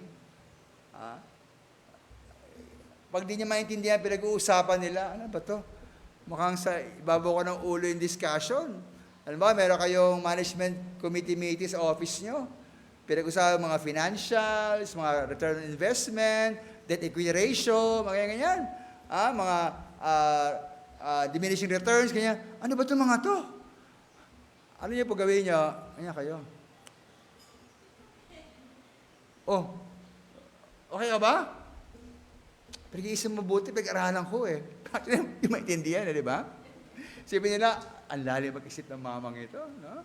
pag di niya maintindihan, pinag-uusapan nila, ano ba to? Mukhang sa ibabaw ko ng ulo yung discussion. Alam ba, meron kayong management committee meeting sa office nyo. Pinag-usapan mga financials, mga return on investment, debt equity ratio, mga ganyan. Mga diminishing returns, ganyan. Ano ba itong mga to? Ano niyo po gawin niyo? Ganyan kayo. Oh, okay ka ba? Pag-iisip mabuti, pag-aralan ko eh. Hindi maintindihan, di ba? Sabi nila, ang lalim mag-isip ng mamang ito. No?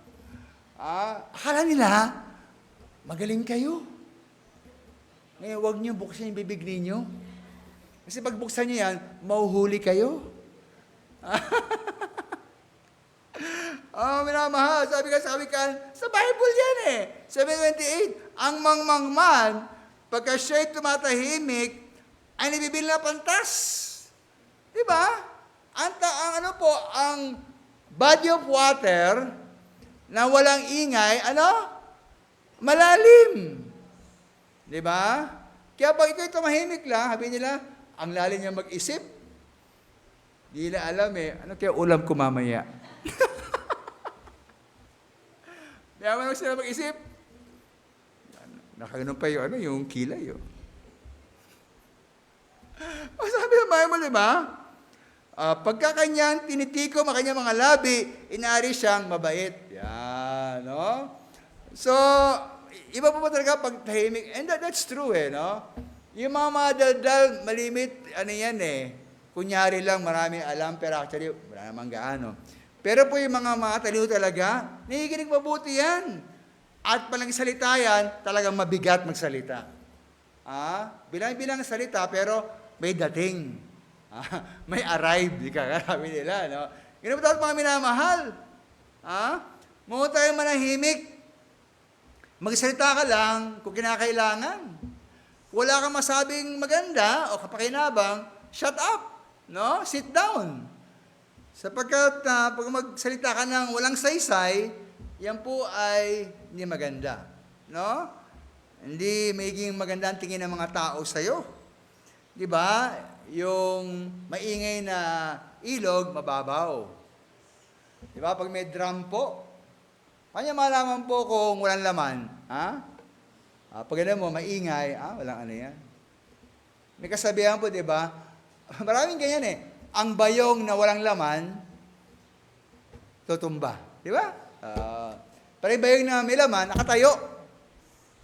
Akala nila, magaling kayo. Ngayon, huwag niyo buksan yung bibig ninyo. Kasi pag buksan niyo yan, mauhuli kayo. Minamahal, sabi ka, sa Bible yan eh. 7:28, ang mangmangman, pagka siya'y tumatahimik, ay nabibili na pantas. Diba? Ang body of water na walang ingay, malalim. Diba? Kaya pag ikaw tumahimik lang, sabi nila, ang lalim niya mag-isip. Di nila alam eh, ano kaya ulam ko mamaya? Kaya mo sila mag-isip. Nakaganon pa yung kilay. Sabi ng Bible, di ba? Pagka kanyang tinitikom ang kanyang mga labi, inaari siyang mabait. Yan, no? So, iba po talaga pag tahimik. And that's true, no? Yung mga madaldal, malimit, yan kunyari lang, marami alam, pero actually, wala namang gaano. Pero po yung mga matalino talaga, nakikinig mabuti yan. At palang salita yan, talagang mabigat magsalita. Bilang-bilang salita, pero may dating. May arrive, di kakarabi nila, no? Ganun po dapat mga minamahal. Muna tayo manahimik. Magsalita ka lang kung kinakailangan. Wala kang masabing maganda o kapakinabang, shut up. No? Sit down. Sapagkat pag magsalita ka ng walang saysay, yan po ay hindi maganda. No? Hindi magiging maganda ang tingin ng mga tao sa'yo. Di ba? Yung maingay na ilog, mababaw. Di ba? Pag may drum po, kanya malaman po kung walang laman. Pag ano mo, maingay, walang ano yan. May kasabihan po, di ba? Maraming ganyan eh. Ang bayong na walang laman, tutumba. Di ba? Pero yung bayong na may laman, nakatayo.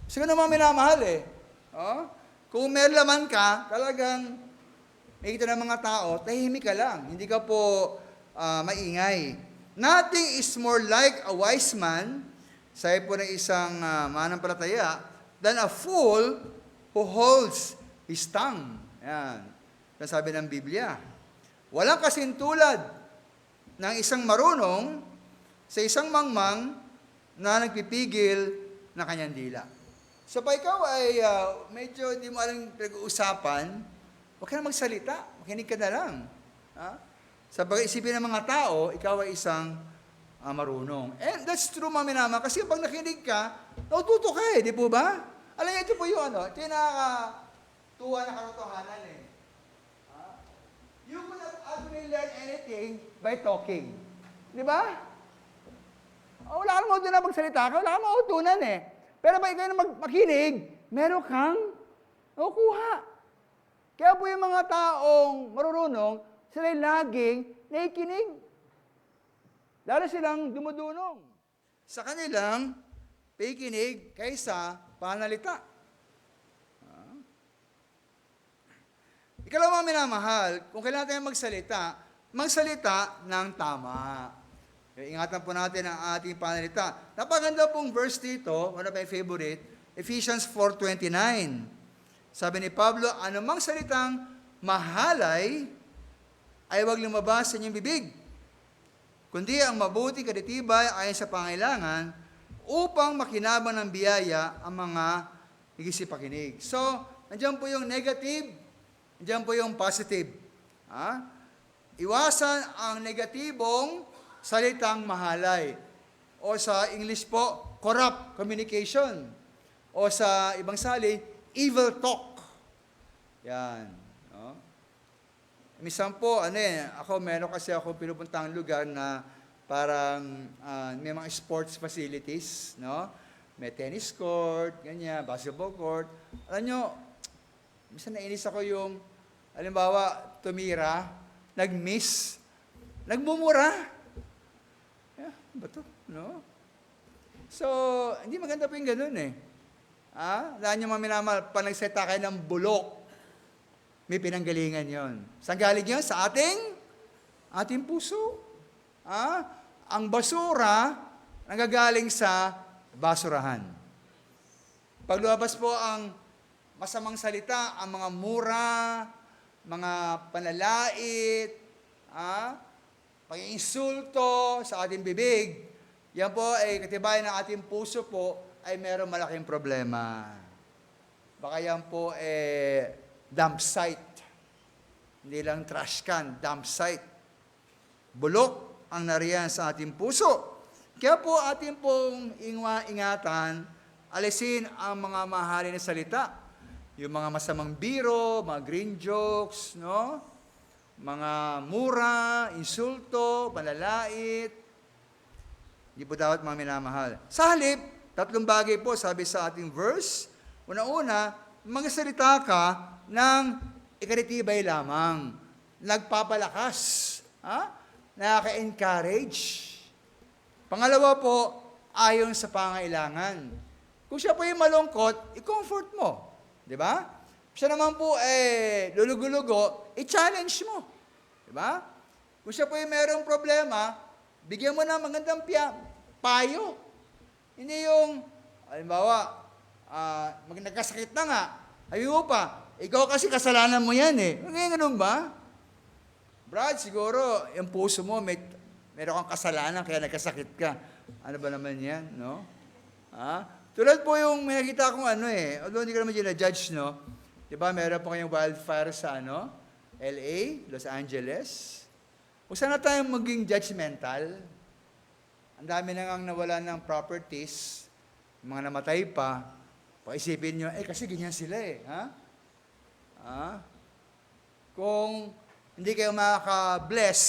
Siguro naman minamahal eh. Kung may laman ka, talagang makikita ng mga tao, tahimik ka lang. Hindi ka po maingay. Nothing is more like a wise man, sabi po ng isang manampalataya, than a fool who holds his tongue. Yan. Yan sabi ng Biblia. Walang kasintulad ng isang marunong sa isang mangmang na nagpipigil ng kanyang dila. So pa ikaw ay medyo hindi mo alam pinag-uusapan, huwag ka na magsalita, makinig ka na lang. Sa pag-isipin ng mga tao, ikaw ay isang marunong. And that's true, mga minama, kasi pag nakinig ka, natututo ka di po ba? Alam niyo, ito po yung ito yung nakakatuwa na katotohanan You could not actually learn anything by talking. Di ba? Wala kang mautunan na magsalita ka, wala kang mautunan Pero pag ikaw na makinig, meron kang nakukuha. Kaya po yung mga taong marunong, sila'y laging nakikinig. Lalo silang dumudunong sa kanilang pakikinig kaysa panalita. Ikalawa mga minamahal, kung kailangan tayo magsalita ng tama. Ingatan po natin ang ating panalita. Napaganda pong verse dito, one of my favorite, Ephesians 4:29. Sabi ni Pablo, anumang salitang mahalay ay huwag lumabas sa inyong bibig, kundi ang mabuting kaditibay ayon sa pangailangan upang makinabang ng biyaya ang mga nagisipakinig. So, nandiyan po yung negative, nandiyan po yung positive. Iwasan ang negatibong salitang mahalay. O sa English po, corrupt communication. O sa ibang salin, evil talk. Yan. No? Minsan po, meron kasi ako pinupuntang lugar na parang may mga sports facilities, no? May tennis court, ganyan, basketball court. Alam nyo, minsan nainis ako yung, halimbawa, tumira, nag-miss, nagmumura. Ba to? No? So, hindi maganda po yung ganun eh. Dahil nyo mga minamahal, pag nagseta kayo ng bulok, may pinanggalingan yon. Saan galing yun? Sa ating puso. Ang basura, nanggagaling sa basurahan. Pag lumabas po ang masamang salita, ang mga mura, mga panalait, pag-insulto sa ating bibig, yan po ay katibayan ng ating puso po ay merong malaking problema. Baka yan po dump site. Hindi lang trash can, dump site. Bulok ang nariyan sa ating puso. Kaya po ating pong ingatan, alisin ang mga mahalin na salita. Yung mga masamang biro, mga green jokes, no? Mga mura, insulto, panlalait. Hindi po dapat mga minamahal. Sa halip, 3 bagay po, sabi sa ating verse. Una-una, magsalita ka ng ikaritibay lamang. Nagpapalakas. Nakaka-encourage. Pangalawa po, ayon sa pangailangan. Kung siya po yung malungkot, i-comfort mo. Di ba? Siya naman po lulugo-lugo, i-challenge mo. Di ba? Kung siya po yung mayroong problema, bigyan mo ng magandang payo. Hindi yung, halimbawa, nagkasakit na nga, ayaw pa, ikaw kasi kasalanan mo yan eh. Ngayon ganun ba? Brad, siguro, yung puso mo, meron kang kasalanan kaya nagkasakit ka. Ano ba naman yan, no? Tulad po yung may nakita akong although hindi ko naman gina-judge, no? Diba, meron po kayong wildfire sa LA, Los Angeles. Huwag sana tayong maging judgmental. Ang dami na ngang nawala ng properties, mga namatay pa. Paisipin nyo, kasi ganyan sila Kung hindi kayo makaka-bless,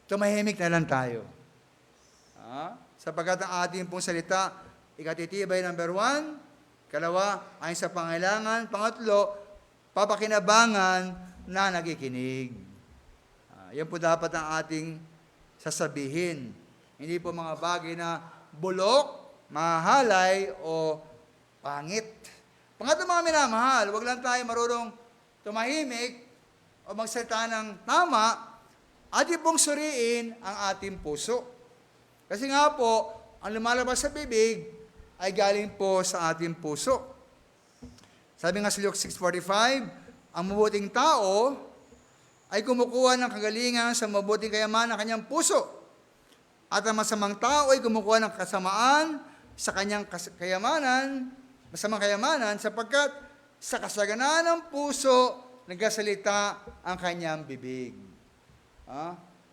tumahimik na lang tayo. Sapagkat ang ating pong salita, ikatitibay number 1, kalawa, ayon sa pangailangan, pangatlo, papakinabangan na nakikinig. Yan po dapat ang ating sasabihin. Hindi po mga bagay na bulok, mahalay, o pangit. Pangatlo mga minamahal, wag lang tayo marunong tumahimik o magsalita ng tama, ating pong suriin ang ating puso. Kasi nga po, ang lumalabas sa bibig ay galing po sa ating puso. Sabi nga sa Luke 6:45, ang mabuting tao ay kumukuha ng kagalingan sa mabuting kayaman ng kanyang puso. At ang masamang tao ay kumukuha ng kasamaan sa kanyang kayamanan, masamang kayamanan, sapagkat sa kasaganaan ng puso, nagsasalita ang kanyang bibig.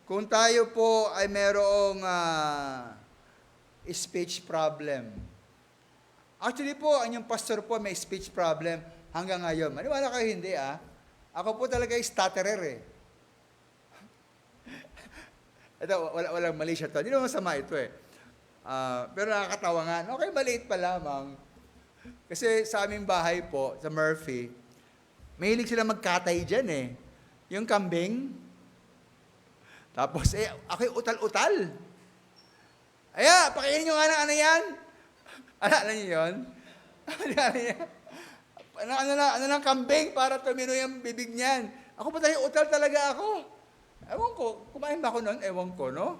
Kung tayo po ay merong speech problem. Actually po, ang yung pastor po may speech problem hanggang ngayon. Maniwala kayo hindi Ako po talaga yung stutterer Ito, walang mali siya to. Hindi naman masama ito pero nakakatawa nga. Okay, maliit pa lamang. Kasi sa aming bahay po, sa Murphy, mahilig sila magkatay dyan Yung kambing. Tapos, ako'y utal-utal. Pakainin nyo nga ng ano yan. Alam niyo yun? Ano lang kambing para tumino yung bibig niyan. Ako pa tayo, utal talaga ako. Ewan ko, kumain ba ako noon? Ewan ko, no?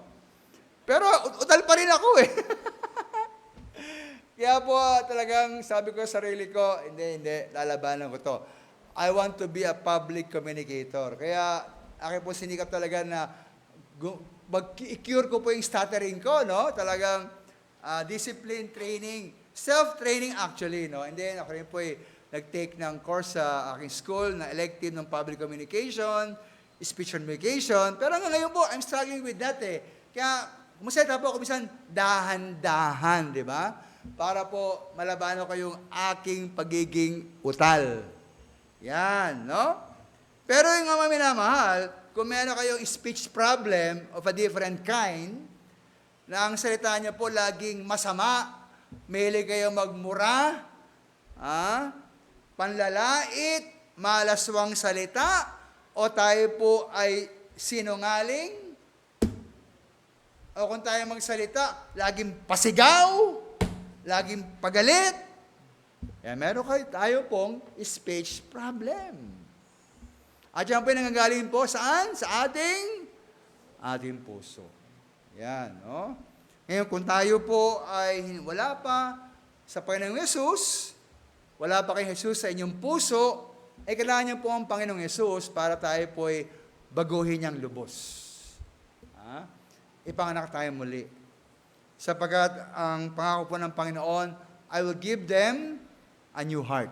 Pero utal pa rin ako Kaya po talagang sabi ko sa sarili ko, hindi, lalabanan ko to. I want to be a public communicator. Kaya akin po sinikap talaga na i-cure ko po yung stuttering ko, no? Talagang discipline training, self-training actually, no? And then ako rin po nag-take ng course sa aking school na elective ng public communication, speech communication. Pero hanggang ngayon po, I'm struggling with that Kaya Magsalita po ako minsan dahan-dahan, di ba? Para po malabanan ko yung aking pagiging utal. Yan, no? Pero yung mga minamahal, kung meron kayong speech problem of a different kind, na ang salita niya po laging masama, mahilig kayo magmura, panlalait, malaswang salita, o tayo po ay sinungaling, o kung tayo magsalita, laging pasigaw, laging pagalit, meron tayo pong speech problem. At yan po yung nanggagaling po saan? Sa ating puso. Yan, no? Ngayon, kung tayo po ay wala pa sa Panginoong Yesus, wala pa kay Jesus sa inyong puso, kailangan niyo po ang Panginoong Yesus para tayo po ay baguhin niyang lubos. Ipanganak tayo muli. Sapagkat ang pangako po ng Panginoon, I will give them a new heart.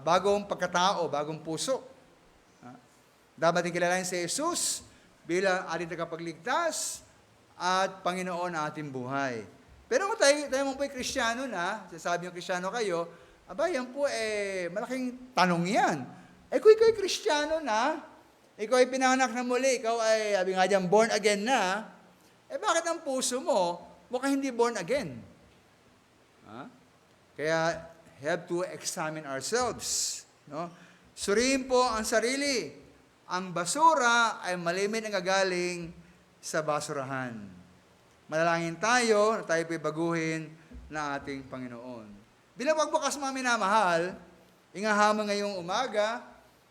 Bagong pagkatao, bagong puso. Dapat din kilalanin si Jesus bilang ating tagapagligtas at Panginoon na ating buhay. Pero kung tayo mo po ay Kristiyano na, sasabi yung Kristiyano kayo, yan po malaking tanong yan. Kung ikaw ay Kristiyano na, ikaw ay pinanganak na muli, ikaw ay, sabi nga dyan, born again na, bakit ang puso mo mukhang hindi born again? Kaya, have to examine ourselves. No? Suriin po ang sarili. Ang basura ay malimit ang gagaling sa basurahan. Manalangin tayo na tayo po'y baguhin na ating Panginoon. Bilang pagbukas mga minamahal, ingahamon ngayong umaga,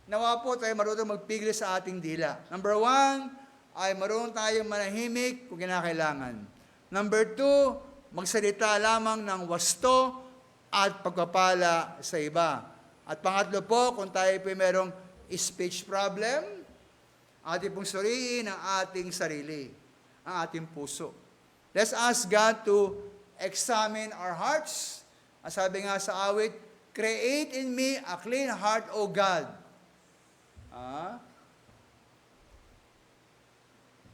nawa po tayo marunong magpigil sa ating dila. Number 1, ay marunong tayong manahimik kung kinakailangan. Number 2, magsalita lamang ng wasto at pagpapala sa iba. At pangatlo po, kung tayo po merong speech problem, ating pong suriin ang ating sarili, ang ating puso. Let's ask God to examine our hearts. Ang sabi nga sa awit, create in me a clean heart, O God.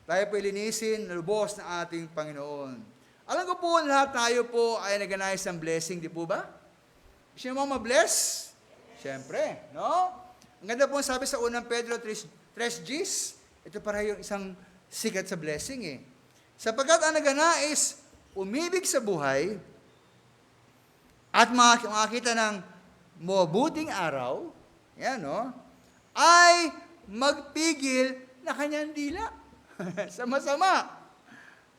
Tayo po ilinisin, lubos na ating Panginoon. Alam ko po, lahat tayo po ay nag-anayos ng blessing, di po ba? Gusto mo ma-bless? Siyempre, no? Ang ganda po sabi sa unang Pedro 3:3, ito para yung isang sikat sa blessing Sapagkat ang naganais, umibig sa buhay, at makakita ng mabuting araw, ay magpigil na kanyang dila sa masama.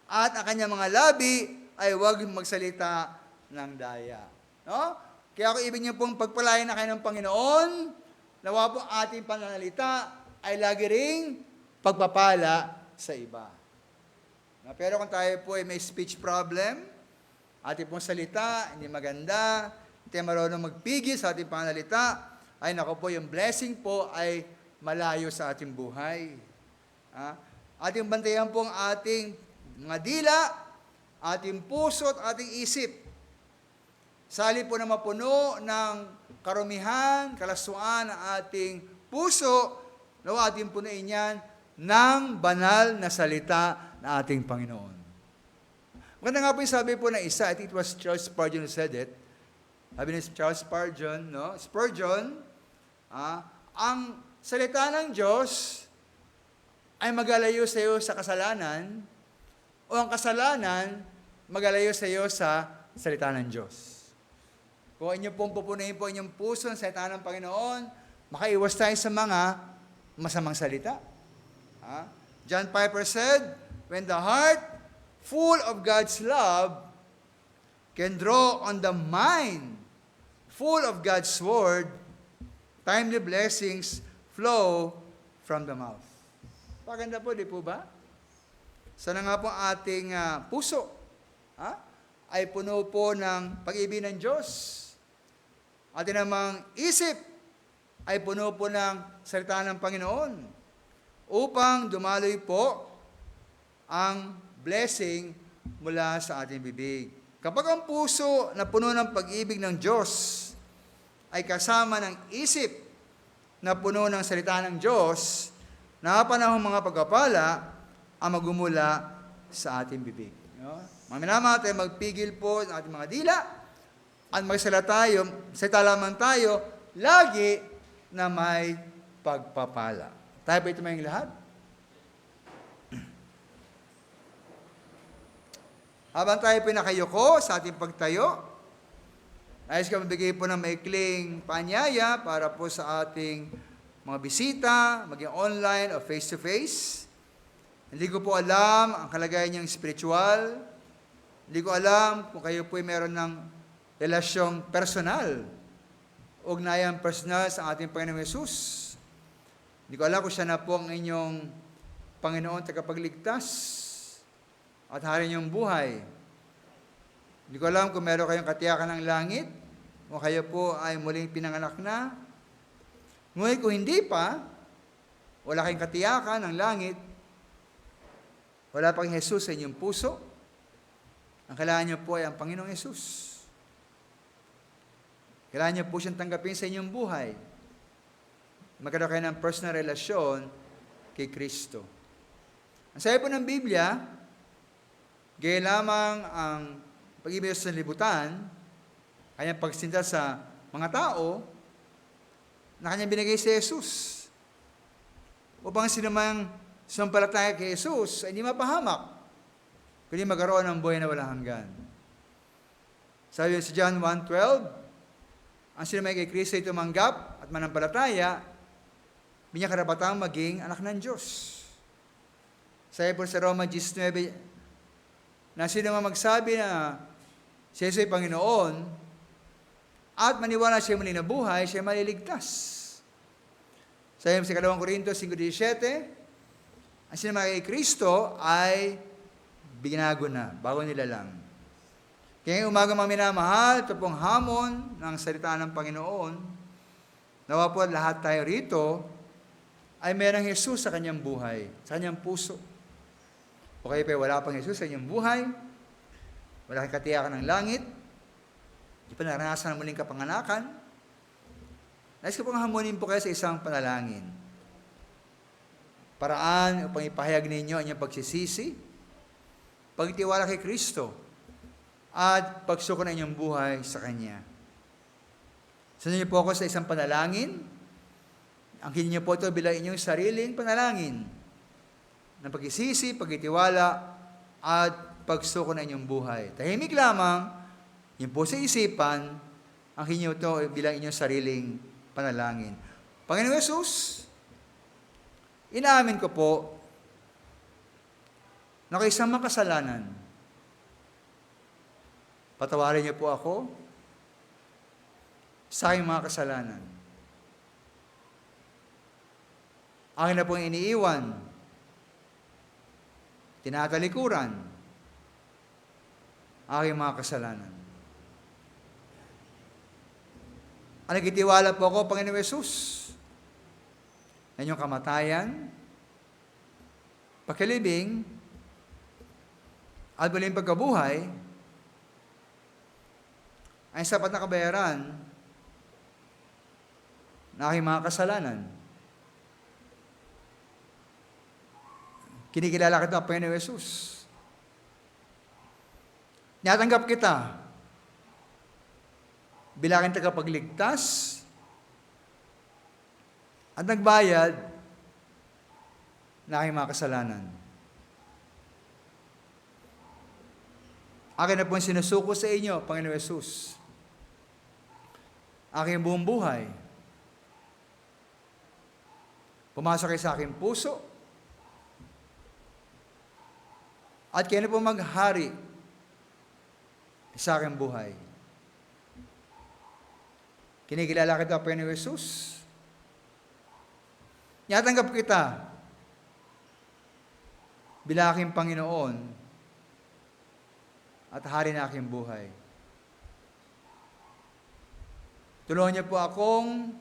At ang kanyang mga labi ay huwag magsalita ng daya. No? Kaya kung ibig niyo pong pagpalain na kayo ng Panginoon, nawa po ating pananalita ay lagi ring pagpapala sa iba. Pero kung tayo po ay may speech problem, ating pong salita, hindi maganda, hindi marunong magpigil sa ating pananalita, ay naku po, yung blessing po ay malayo sa ating buhay. Ating bantayan po ang ating mga dila, ating puso at ating isip. Sali po na mapuno ng karumihan, kalaswaan ng ating puso, nawa ating punuin yan ng banal na salita ng ating Panginoon. Maganda nga po yung sabi po na isa, I think it was Charles Spurgeon who said it. Sabi ni Charles Spurgeon, Spurgeon, ang salita ng Diyos ay magalayo sa iyo sa kasalanan, o ang kasalanan magalayo sa iyo sa salita ng Diyos. Kung inyo pong pupunuin po inyong puso ang salita ng Panginoon, makaiwas tayo sa mga masamang salita. John Piper said, when the heart full of God's love can draw on the mind full of God's word, timely blessings flow from the mouth. Paganda po, di po ba? Sana nga po ating puso ay puno po ng pag-ibig ng Diyos. Ating namang isip ay puno po ng salita ng Panginoon upang dumaloy po ang blessing mula sa ating bibig. Kapag ang puso na puno ng pag-ibig ng Diyos ay kasama ng isip na puno ng salita ng Diyos, napanahong mga pagpapala ang magmumula sa ating bibig. No? Mga minamahal, tayo magpigil po ng ating mga dila at magsalita lamang tayo, lagi na may pagpapala. Tayo ba ito may lahat? Habang tayo pinakayuko sa ating pagtayo, nais ko mabigay po ng maikling paanyaya para po sa ating mga bisita, maging online o face-to-face. Hindi ko po alam ang kalagayan niyang spiritual. Hindi ko alam kung kayo po ay meron ng relasyong personal, ugnayang personal sa ating Panginoong Yesus. Hindi ko alam kung siya na po ang inyong Panginoon tagapagligtas at hari niyong buhay. Hindi ko alam kung meron kayong katiyakan ng langit, o kayo po ay muling pinanganak na. Ngunit kung hindi pa, wala kayong katiyakan ng langit, wala pang Jesus sa inyong puso, ang kailangan niyo po ay ang Panginoong Yesus. Kailangan niyo po siyang tanggapin sa inyong buhay. Magkaroon kayo ng personal relasyon kay Kristo. Ang sabi po ng Biblia, gaya lamang ang pag-ibig sa libutan, kanyang pagsinta sa mga tao, na kanyang binigay sa Jesus. Upang sinumang sumampalataya kay Jesus ay hindi mapahamak, kundi magkaroon ng buhay na walang hanggan. Sabi sa John 1:12, ang sinumang kay Kristo ay tumanggap at manampalataya, binya karapatang maging anak ng Diyos. Sabi po sa Roma 19, na sinumang magsabi na si Jesus ay Panginoon at maniwala siya muli na buhay, siya maliligtas. Sabi sa 2 Corintios 5:17, ang sinumang kay Kristo ay binago na, bago nila lang. Kaya ngayong umaga mga minamahal, ito pong hamon ng salita ng Panginoon. Nawa po lahat tayo rito ay merang Jesus sa kanyang buhay, sa kanyang puso. O kayo pa wala pang Jesus sa inyong buhay, wala kang katiyakan ng langit, di pa naranasan ang muling kapanganakan, nais ko pong hamunin po kayo sa isang panalangin. Paraan upang ipahayag ninyo ang inyong pagsisisi, pagtiwala kay Kristo, at pagsuko ng inyong buhay sa Kanya. Sunod niyo po ako sa isang panalangin. Angkin niyo po ito bilang inyong sariling panalangin ng pagsisisi, pagtitiwala, at pagsuko ng inyong buhay. Tahimik lamang, yun po sa isipan, angkin niyo ito bilang inyong sariling panalangin. Panginoon Yesus, inaamin ko po na kayo isang makasalanan. Patawarin niyo po ako sa aking mga kasalanan. Akin na pong iniiwan, tinatalikuran, aking mga kasalanan. Ang nagtitiwala po ako, Panginoon Yesus, na inyong kamatayan, pagkalibing, at muling pagkabuhay, ay sapat na kabayaran na aking mga kasalanan. Kinikilala kita, Panginoon Yesus. Natanggap kita bilang aking tagapagligtas at nagbayad na aking mga kasalanan. Akin na po sinusuko sa inyo, Panginoon Yesus. Aking buong buhay. Pumasok kayo sa aking puso. At kayo na po maghari sa aking buhay. Kinikilala kita, Panginoon Yesus. Natanggap kita bilang aking Panginoon at hari na aking buhay. Tulungan niyo po akong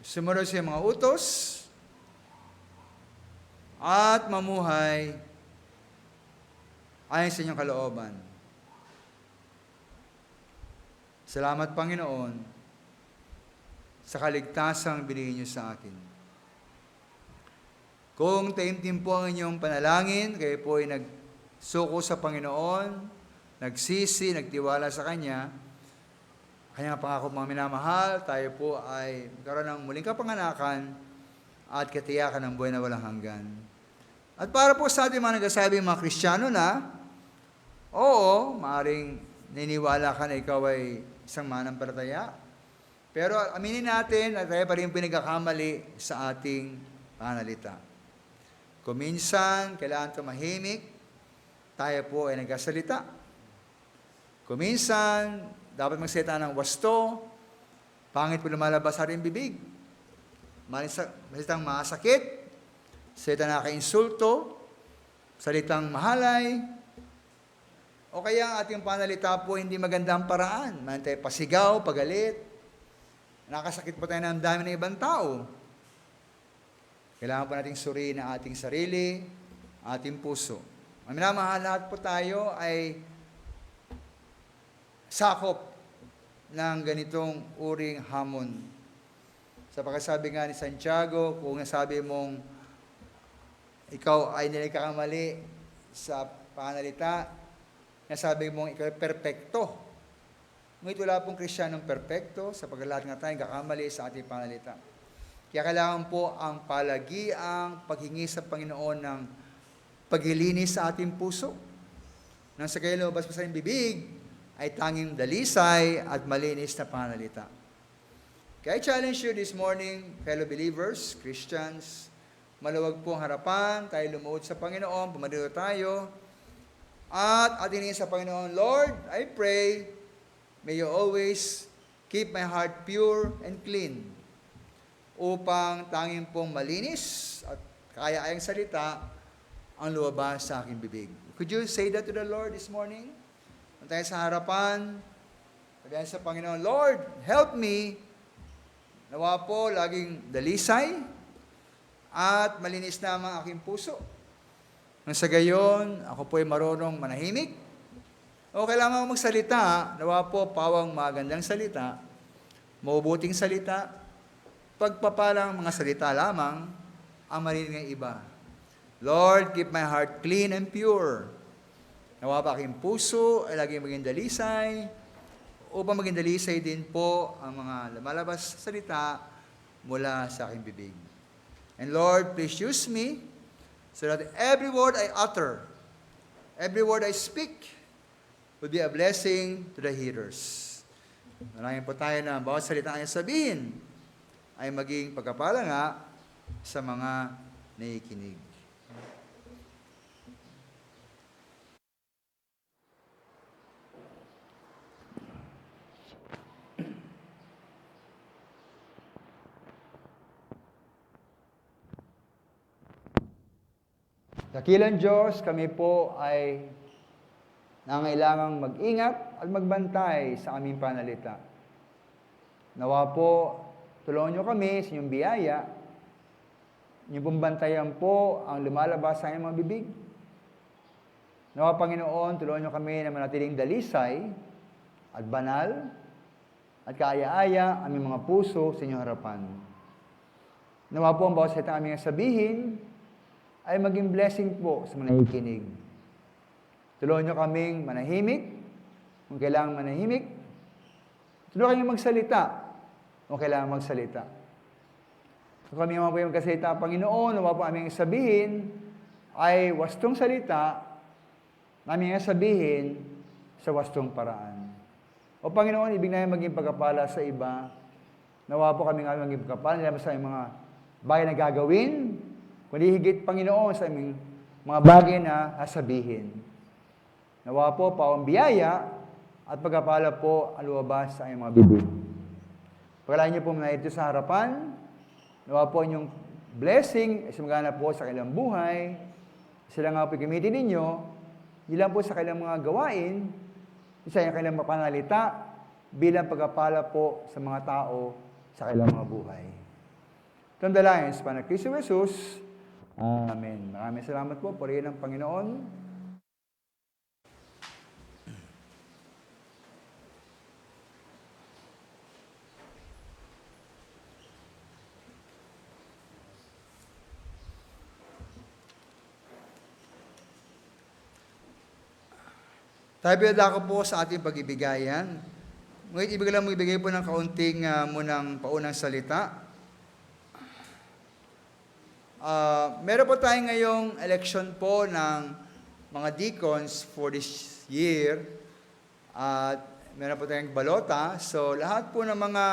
sumunod sa mga utos at mamuhay ayon sa inyong kalooban. Salamat, Panginoon, sa kaligtasang binigay niyo sa akin. Kung taimtim po ang inyong panalangin, kayo po ay nagsuko sa Panginoon, nagsisi, nagtiwala sa Kanya, Kanyang pangako mga minamahal, tayo po ay magkaroon ng muling kapanganakan at katiyakan ng buhay na walang hanggan. At para po sa ating mga nagsasabi mga Kristiyano na, oo, maaring niniwala ka na ikaw ay isang manampalataya, pero aminin natin na tayo pa rin pinagkakamali sa ating pananalita. Kung minsan, kailangan tumahimik, tayo po ay nagkasalita. Kung minsan, dapat magsalita ng wasto, pangit po lumalabas sa ating bibig. Salitang masakit, salita na insulto, salitang mahalay, o kaya ang ating panalita po hindi magandang paraan. Man tayo pasigaw, pagalit, nakasakit po tayo ng dami ng ibang tao. Kailangan po nating suriin ang ating sarili, ating puso. Ang minamahal, lahat po tayo ay sakop ng ganitong uring hamon. Sa pagkasabi nga ni Santiago, kung nasabi mong ikaw ay nagkakamali sa pananalita, nasabi mong ikaw ay perpekto. Ngunit wala pong Kristiyanong perpekto sapagkat lahat nga tayo kakamali sa ating pananalita. Kaya kailangan po ang palagiang paghingi sa Panginoon ng paghilinis sa ating puso. Nang sa kayo lumabas pa sa bibig, ay tanging dalisay at malinis na pananalita. Kaya I challenge you this morning, fellow believers, Christians, maluwag po ang harapan, tayo lumuod sa Panginoon, pumadalo tayo, at atingin sa Panginoon, Lord, I pray, may you always keep my heart pure and clean, upang tanging pong malinis at kaya-ayang salita ang luwabas sa aking bibig. Could you say that to the Lord this morning? Tayo sa harapan, sabihan sa Panginoon, Lord, help me, nawa po laging dalisay, at malinis na ang aking puso. Nang sa gayon, ako po ay marunong manahimik, o kailangan magsalita, nawa po pawang magandang salita, mabubuting salita, pagpapalang mga salita lamang, ang marinig ng iba. Lord, keep my heart clean and pure. Nawa pa aking puso ay laging maging dalisay, upang maging dalisay din po ang mga lumalabas sa salita mula sa aking bibig. And Lord, please use me so that every word I utter, every word I speak, will be a blessing to the hearers. Maraming po tayo na bawat salita ang sabihin ay maging pagkapala nga sa mga nakikinig. Dakilang Diyos, kami po ay nangailangang mag-ingat at magbantay sa aming panalita. Nawa po, tulungan niyo kami sa inyong biyaya. Inyong pong bantayan po ang lumalabas sa inyong mga bibig. Nawa Panginoon, tulungan niyo kami na manatiling dalisay at banal at kaaya-aya aming mga puso sa inyong harapan. Nawa po ang bawat salita aming sabihin ay maging blessing po sa mga nakikinig. Tulungan niyo kaming manahimik, kung kailangan manahimik. Tulungan niyo magsalita, kung kailangan magsalita. Kung kami naman po yung magkasalita, Panginoon, nawa po aming sabihin, ay wastong salita, namin sabihin sa wastong paraan. O Panginoon, ibig namin maging pagkapala sa iba. Nawa po kami nga maging pagkapala nila sa mga bagay na gagawin, kundi higit, Panginoon, sa aming mga bagay na sasabihin. Nawa po, pawang biyaya at pagkapala po ang luwabas sa aming mga bibig. Pagkalain niyo po muna ito sa harapan, nawa po inyong blessing, sumagana po sa kailang buhay, sila nga po gamitin ninyo, hindi lang po sa kailang mga gawain, isa yung kailang mapanalita, bilang pagkapala po sa mga tao sa kailang mga buhay. Itong dalangin sa Panginoon Kristo Jesus. Amen. Maraming salamat po. Purihin ng Panginoon. Tayo ako po sa ating pag-ibigayan. Ngunit ibig lang magbigay po ng kaunting munang paunang salita. Meron po tayo ngayong election po ng mga deacons for this year. At meron po tayong balota. So lahat po ng mga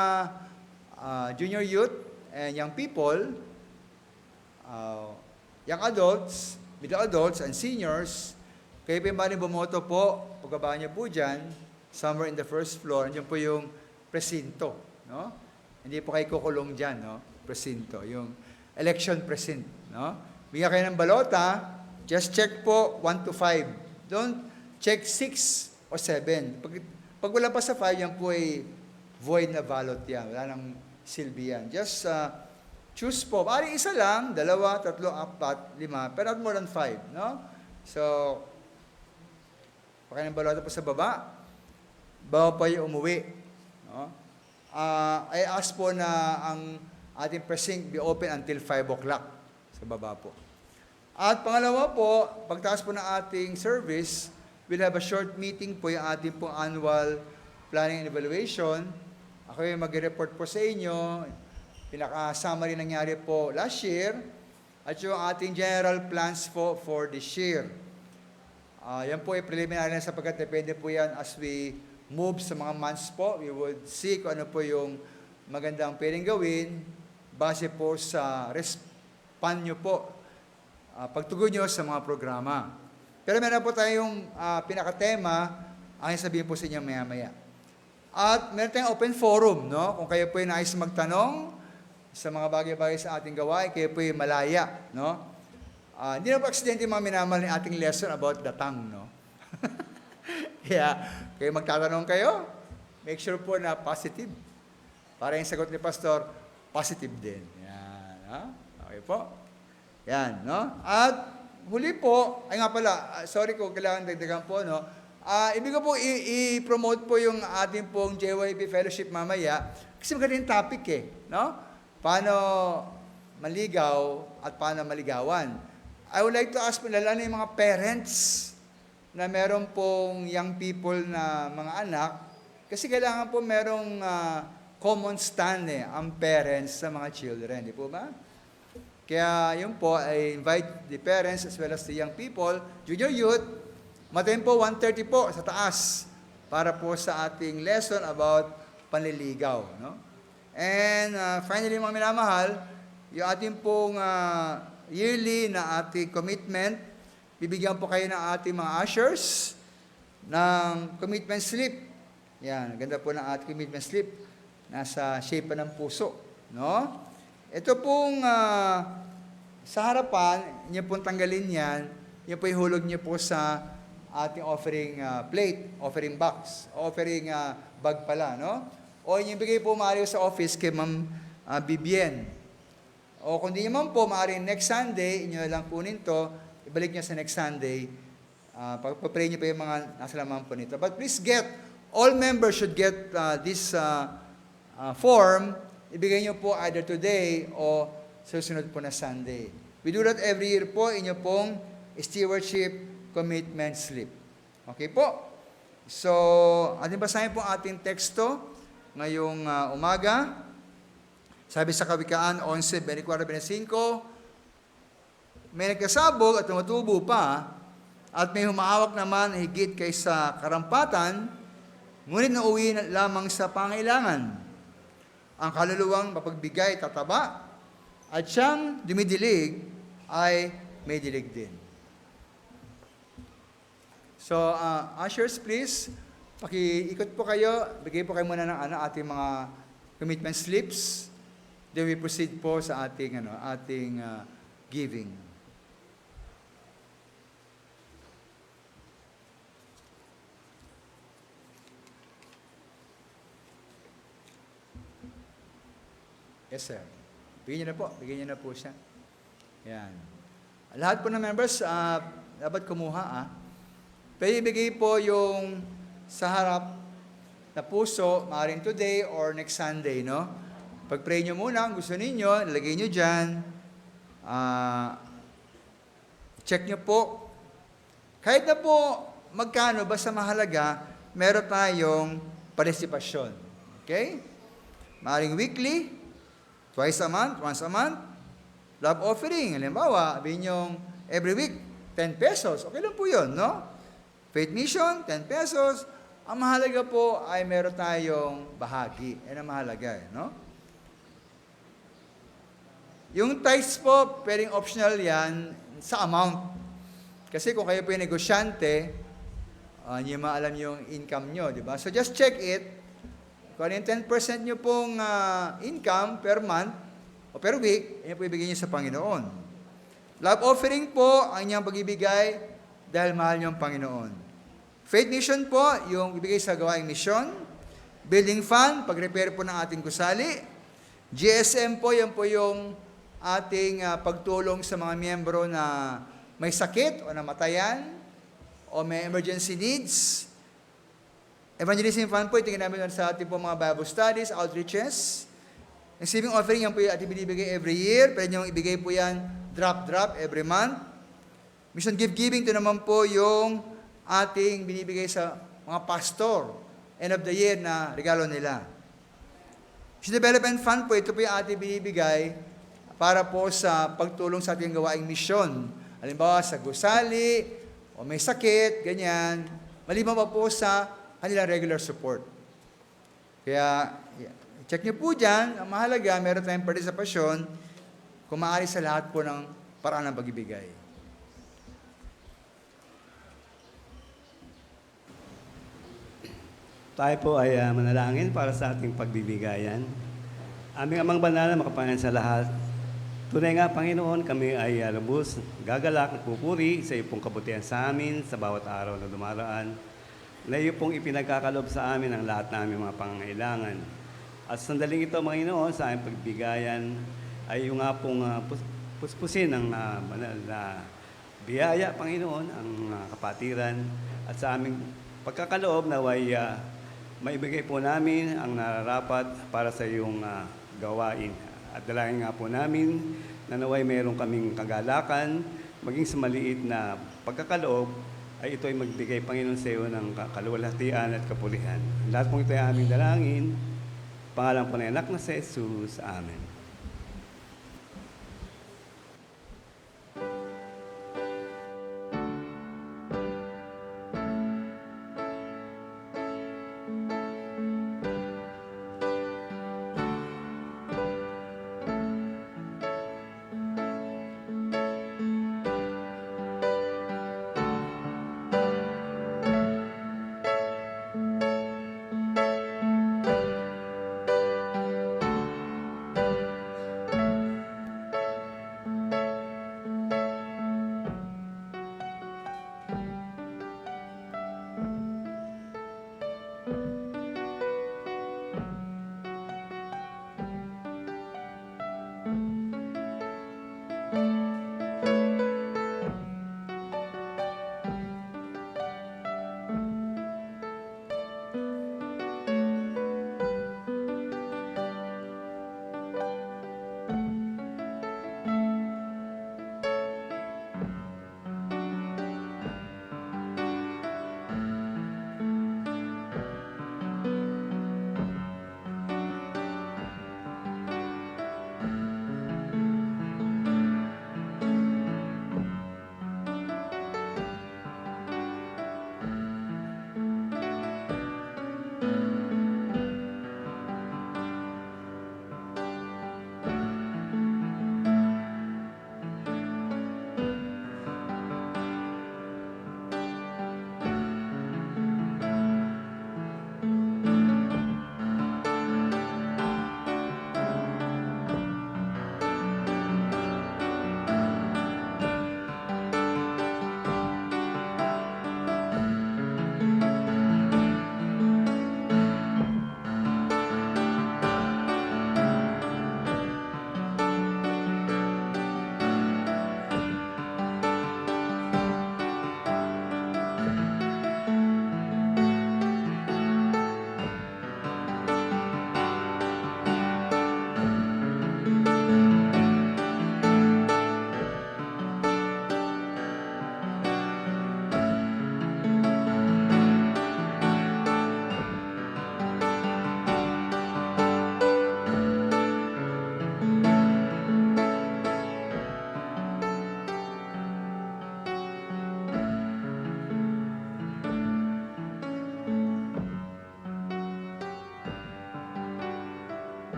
junior youth and young people, young adults, middle adults, and seniors, kayo po yung bali bumoto po, pagkabaan niyo po dyan, somewhere in the first floor, nandiyan po yung presinto. No? Hindi po kayo kukulong dyan, no? Presinto, yung election precinct. No? Bigyan kayo ng balota, just check po 1 to 5. Don't check 6 o 7. Pag wala pa sa 5, yan po ay void na ballot yan. Wala nang silbi yan. Just choose po. Pari isa lang, 2, 3, 4, 5, pero not more than 5. No? So, pakain ng balota po sa baba, bago pa yung umuwi. No? I ask po na ang ating precinct be open until 5 o'clock sa baba po. At pangalawa po, pagtaas po ng ating service, we'll have a short meeting po yung ating po annual planning and evaluation. Ako yung mag-report po sa inyo, pinaka-summary nangyari po last year, at yung ating general plans po for this year. Yan po ay preliminary na sapagkat depende po yan as we move sa mga months po. We would see kung ano po yung magandang pwedeng gawin base po sa respond nyo po, pagtugon nyo sa mga programa. Pero meron po tayong pinakatema, ang sabihin po sa inyo maya-maya. At meron tayong open forum, no? Kung kayo po ay nais magtanong sa mga bagay-bagay sa ating gawain, kayo po ay malaya, no? Hindi na po aksidente yung mga minamahal ng ating lesson about the tongue, no? Kaya, kayo magtatanong kayo, make sure po na positive. Para yung sagot ni Pastor, positive din. Yan, ha? Okay po? Yan, no? At huli po, ay nga pala, sorry ko, kailangan dagdagan po, no? Ibig ko po i-promote po yung ating pong JYP Fellowship mamaya, kasi maganda yung topic eh, no? Paano maligaw at paano maligawan. I would like to ask po, lalo na yung mga parents na meron pong young people na mga anak, kasi kailangan po merong common stand ang parents sa mga children, di po ba? Kaya yun po, I invite the parents as well as the young people, junior youth, matayin po 1:30 po sa taas para po sa ating lesson about panliligaw. No? And finally, mga minamahal, yung ating pong yearly na ating commitment, bibigyan po kayo ng ating mga ushers ng commitment slip. Yan, ganda po ng ating commitment slip. Nasa shape pa ng puso. No? Ito pong sa harapan, inyo pong tanggalin yan, yun po ihulog niyo po sa ating offering plate, offering box, offering bag pala. No? O inyo bigay po maaari sa office kay Ma'am Bibien. O kung di naman po, maaaring next Sunday, inyo lang kunin to, ibalik nyo sa next Sunday, pagpapray nyo pa yung mga nasa laman po nito. But please all members should get this form, ibigay nyo po either today o susunod po na Sunday. We do that every year po, inyo pong stewardship commitment slip. Okay po? So, ating basahin po ating teksto ngayong umaga. Sabi sa Kawikaan 11:24-25, may nagkasabog at tumatubo pa, at may humahawak naman higit kaysa karampatan, ngunit nauwi lamang sa pangailangan. Ang kaluluwang mapagbigay tataba, at siyang dumidilig ay may dilig din. So, ushers, please, pakiikot po kayo, bigay po kayo muna ng ating mga commitment slips. Then we proceed po sa ating giving. Yes, sir. Bigyan niyo na po siya. Yan. Lahat po ng members, dapat kumuha, Pero ibigay po yung sa harap na puso, maaaring today or next Sunday, no? Pag-pray nyo muna, kung gusto ninyo, nilagay nyo dyan. Check nyo po. Kahit na po magkano, basta mahalaga, meron tayong partisipasyon. Okay? Maaaring weekly, twice a month, once a month, love offering. Halimbawa, sabihin yung every week, 10 pesos. Okay lang po yun, no? Faith mission, 10 pesos. Ang mahalaga po ay meron tayong bahagi. Yan ang mahalaga, no? Yung tithes po, pwedeng optional yan sa amount. Kasi kung kayo po yung negosyante, hindi maalam yung income nyo, di ba? So just check it. Kung ano yung 10% nyo pong income per month o per week, yan po ibigay nyo sa Panginoon. Love offering po ang inyong pag-ibigay dahil mahal nyo ang Panginoon. Faith mission po, yung ibigay sa gawaing misyon. Building fund, pag-repair po ng ating gusali. GSM po, yan po yung ating pagtulong sa mga miyembro na may sakit o namatayan o may emergency needs. Evangelism fund po, itingin namin sa ating po mga Bible studies, outreaches. Receiving offering, yan po yung ating binibigay every year. Pwede nyo ibigay po yan drop every month. Mission giving, ito naman po yung ating binibigay sa mga pastor, end of the year na regalo nila. Mission Development Fund po, ito po yung ating binibigay para po sa pagtulong sa ating gawaing misyon. Halimbawa sa gusali, o may sakit, ganyan. Maliban pa po sa kanilang regular support. Kaya, check nyo po dyan. Ang mahalaga, meron tayong partisipasyon kung maaari sa lahat po ng paraan ng pagbibigay. Tayo po ay manalangin para sa ating pagbibigayan. Aming amang banal na makapangyarihan sa lahat, tunay nga, Panginoon, kami ay lubos, gagalak, pupuri sa iyo pong kabutihan sa amin sa bawat araw na dumaraan, na iyo pong ipinagkakalob sa amin ang lahat namin mga pangangailangan. At sandaling ito, Panginoon, sa aming pagbigayan, ay yung nga pong puspusin ng banal na biyaya, Panginoon, ang kapatiran, at sa aming pagkakaloob na maibigay po namin ang nararapat para sa iyong gawain. At dalangin nga po namin na naway meron kaming kagalakan, maging sa maliit na pagkakaloob, ay ito ay magbigay, Panginoon, sa iyo ng kaluwalhatian at kapulihan. Lahat po ito ay aming dalangin. Pangalan po ng anak na si Jesus. Amen.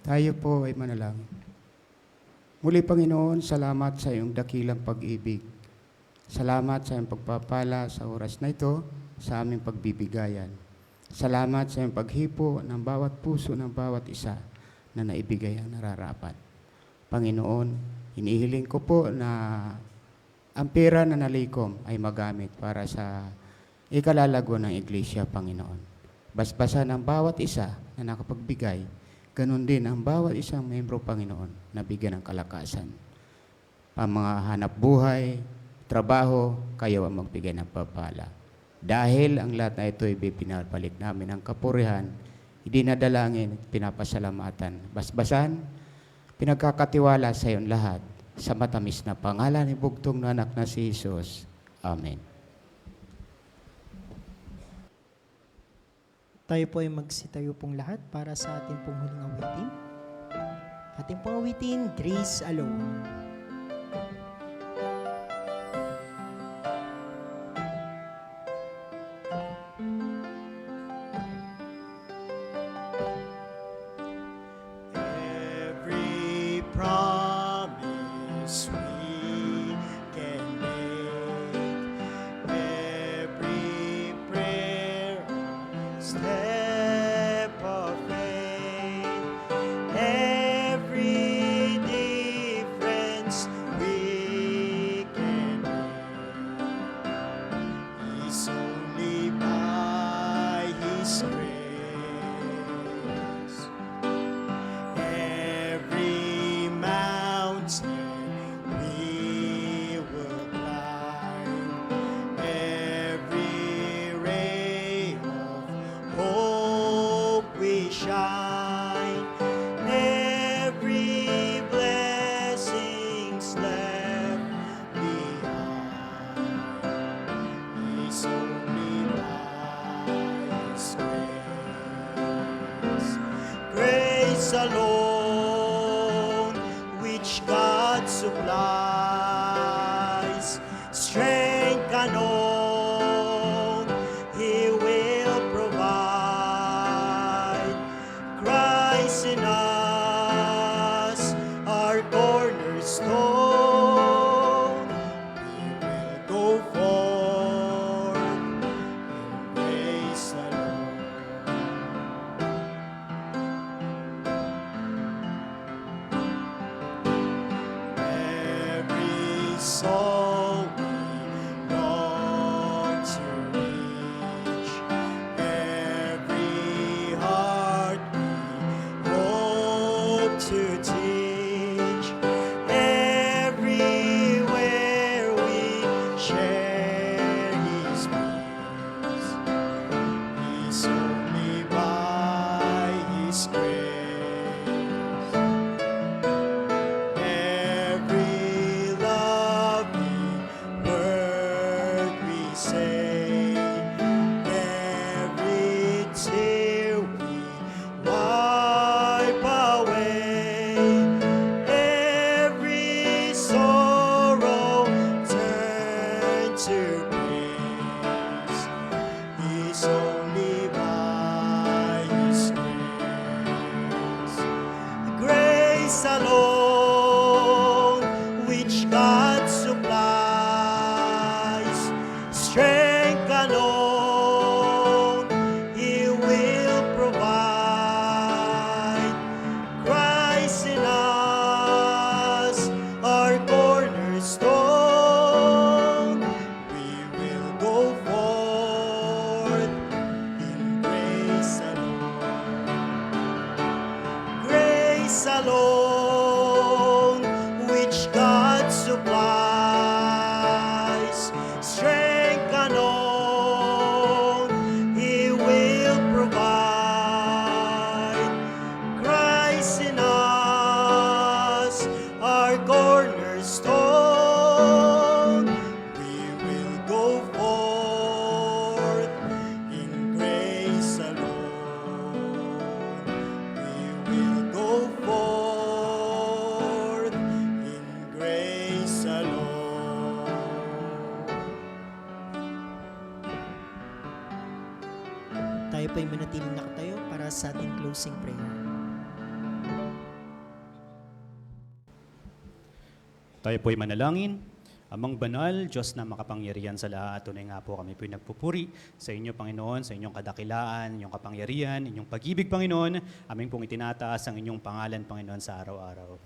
Tayo po ay manalangin. Muli, Panginoon, salamat sa iyong dakilang pag-ibig. Salamat sa iyong pagpapala sa oras na ito sa aming pagbibigayan. Salamat sa iyong paghipo ng bawat puso ng bawat isa na naibigay ang nararapat. Panginoon, hinihiling ko po na ang pera na nalikom ay magamit para sa ikalalago ng Iglesia, Panginoon. Basbasan ang bawat isa na nakapagbigay. Ganon din ang bawat isang membro, Panginoon, na bigyan ng kalakasan. Ang mga hanap buhay, trabaho, kayo ang magbigay ng papala. Dahil ang lahat na ito ay pinapalik namin ang kapurihan, idinadalangin, pinapasalamatan, basbasan, pinagkakatiwala sa iyon lahat sa matamis na pangalan ni bugtong na anak na si Jesus. Amen. Tayo po ay magsitayo pong lahat para sa ating pong huling awitin. Ating pong awitin, Grace Alone. Every promise we can make, every prayer, step of faith, every difference we can make is only by His grace. Every mountain we will climb, every ray of hope we shine, every blessings left behind is only by His grace. Grace alone, which God supplies, strength unknown, He will provide. Christ in us, our cornerstone, we will go forth in grace alone. Every soul we long to reach, every heart we hope to teach, everywhere we share His peace, is only by His grace. Every loving word we say, every tear we wipe away, every sorrow turn to praise, is only by His grace. Grace alone, which God supplies, strength alone, He will provide. Christ in us, our cornerstone, we will go forth in grace alone. Grace alone, which God supplies, strength unknown, He will provide. Christ in us, our cornerstone, we will go forth in grace alone. We will go forth in grace alone. Tayo po ay manatiling nakatayo para sa ating closing prayer. Tayo po'y manalangin. Amang banal, Diyos na makapangyarihan sa lahat, tunay nga po kami po'y nagpupuri sa inyo, Panginoon, sa inyong kadakilaan, inyong kapangyarihan, inyong pag-ibig, Panginoon. Aming pong itinataas ang inyong pangalan, Panginoon, sa araw-araw.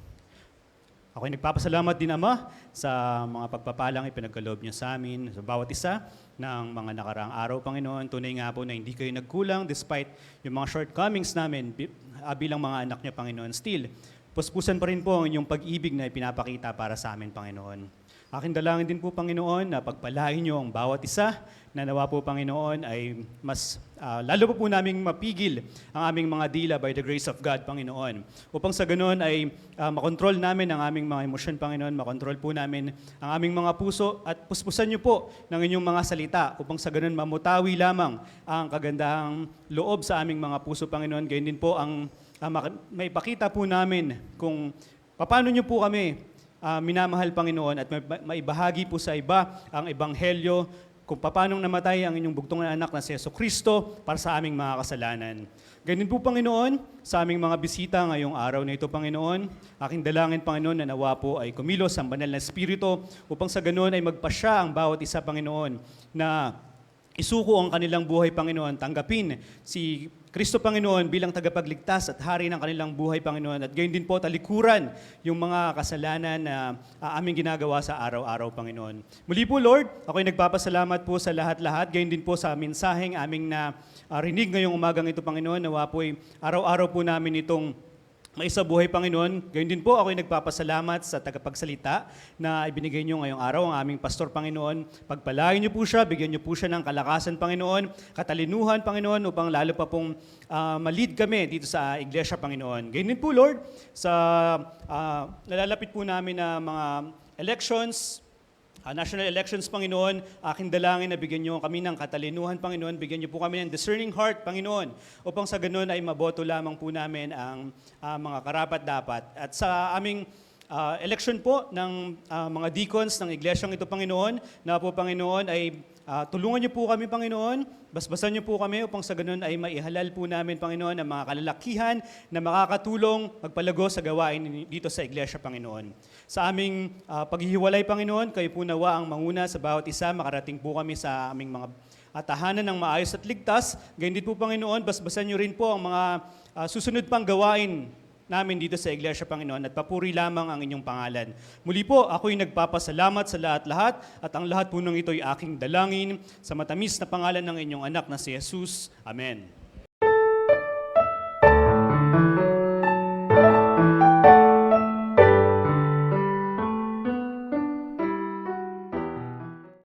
Ako'y nagpapasalamat din, Ama, sa mga pagpapalang ipinagkaloob niyo sa amin, sa bawat isa ng mga nakaraang araw, Panginoon. Tunay nga po na hindi kayo nagkulang despite yung mga shortcomings namin bilang mga anak niyo, Panginoon. Still, puspusan pa rin po ang inyong pag-ibig na ipinapakita para sa amin, Panginoon. Aking dalangin din po, Panginoon, na pagpalain niyo ang bawat isa, na nawa po, Panginoon, ay mas lalo po naming mapigil ang aming mga dila by the grace of God, Panginoon. Upang sa ganoon ay makontrol namin ang aming mga emosyon, Panginoon, makontrol po namin ang aming mga puso at puspusan niyo po ng inyong mga salita upang sa ganoon mamutawi lamang ang kagandahang loob sa aming mga puso, Panginoon. Gayon din po ang may pakita po namin kung paano niyo po kami minamahal, Panginoon, at maibahagi po sa iba ang ebanghelyo kung paano namatay ang inyong bugtong na anak na si Jesucristo para sa aming mga kasalanan. Ganyan po, Panginoon, sa aming mga bisita ngayong araw na ito, Panginoon, aking dalangin, Panginoon, na nawa po ay kumilos ang banal na Espiritu upang sa ganoon ay magpasya ang bawat isa, Panginoon, na isuko ang kanilang buhay, Panginoon, tanggapin si Kristo, Panginoon, bilang tagapagligtas at hari ng kanilang buhay, Panginoon. At gayon din po talikuran yung mga kasalanan na aming ginagawa sa araw-araw, Panginoon. Muli po, Lord, ako'y nagpapasalamat po sa lahat-lahat. Gayon din po sa mensaheng aming na rinig ngayong umagang ito, Panginoon. Nawa po'y araw-araw po namin itong may isa buhay, Panginoon. Gayon din po, ako'y nagpapasalamat sa tagapagsalita na ibinigay niyo ngayong araw, ang aming pastor, Panginoon. Pagpalain niyo po siya, bigyan niyo po siya ng kalakasan, Panginoon, katalinuhan, Panginoon, upang lalo pa pong malid kami dito sa iglesia, Panginoon. Gayon din po, Lord, sa nalalapit po namin na mga elections, national elections, Panginoon, aking dalangin na bigyan niyo kami ng katalinuhan, Panginoon. Bigyan niyo po kami ng discerning heart, Panginoon, upang sa ganun ay maboto lamang po namin ang mga karapat-dapat. At sa aming election po ng mga deacons ng iglesyang ito, Panginoon, na po, Panginoon, ay tulungan niyo po kami, Panginoon. Basbasan niyo po kami upang sa ganun ay maihalal po namin, Panginoon, ang mga kalalakihan na makakatulong magpalago sa gawain dito sa iglesia, Panginoon. Sa aming paghihiwalay, Panginoon, kayo po nawa ang manguna sa bawat isa. Makarating po kami sa aming mga tahanan ng maayos at ligtas. Ganyan din po, Panginoon, basbasan niyo rin po ang mga susunod pang gawain namin dito sa iglesia, Panginoon, at papuri lamang ang inyong pangalan. Muli po, ako'y nagpapasalamat sa lahat-lahat at ang lahat po ng ito'y aking dalangin sa matamis na pangalan ng inyong anak na si Jesus. Amen.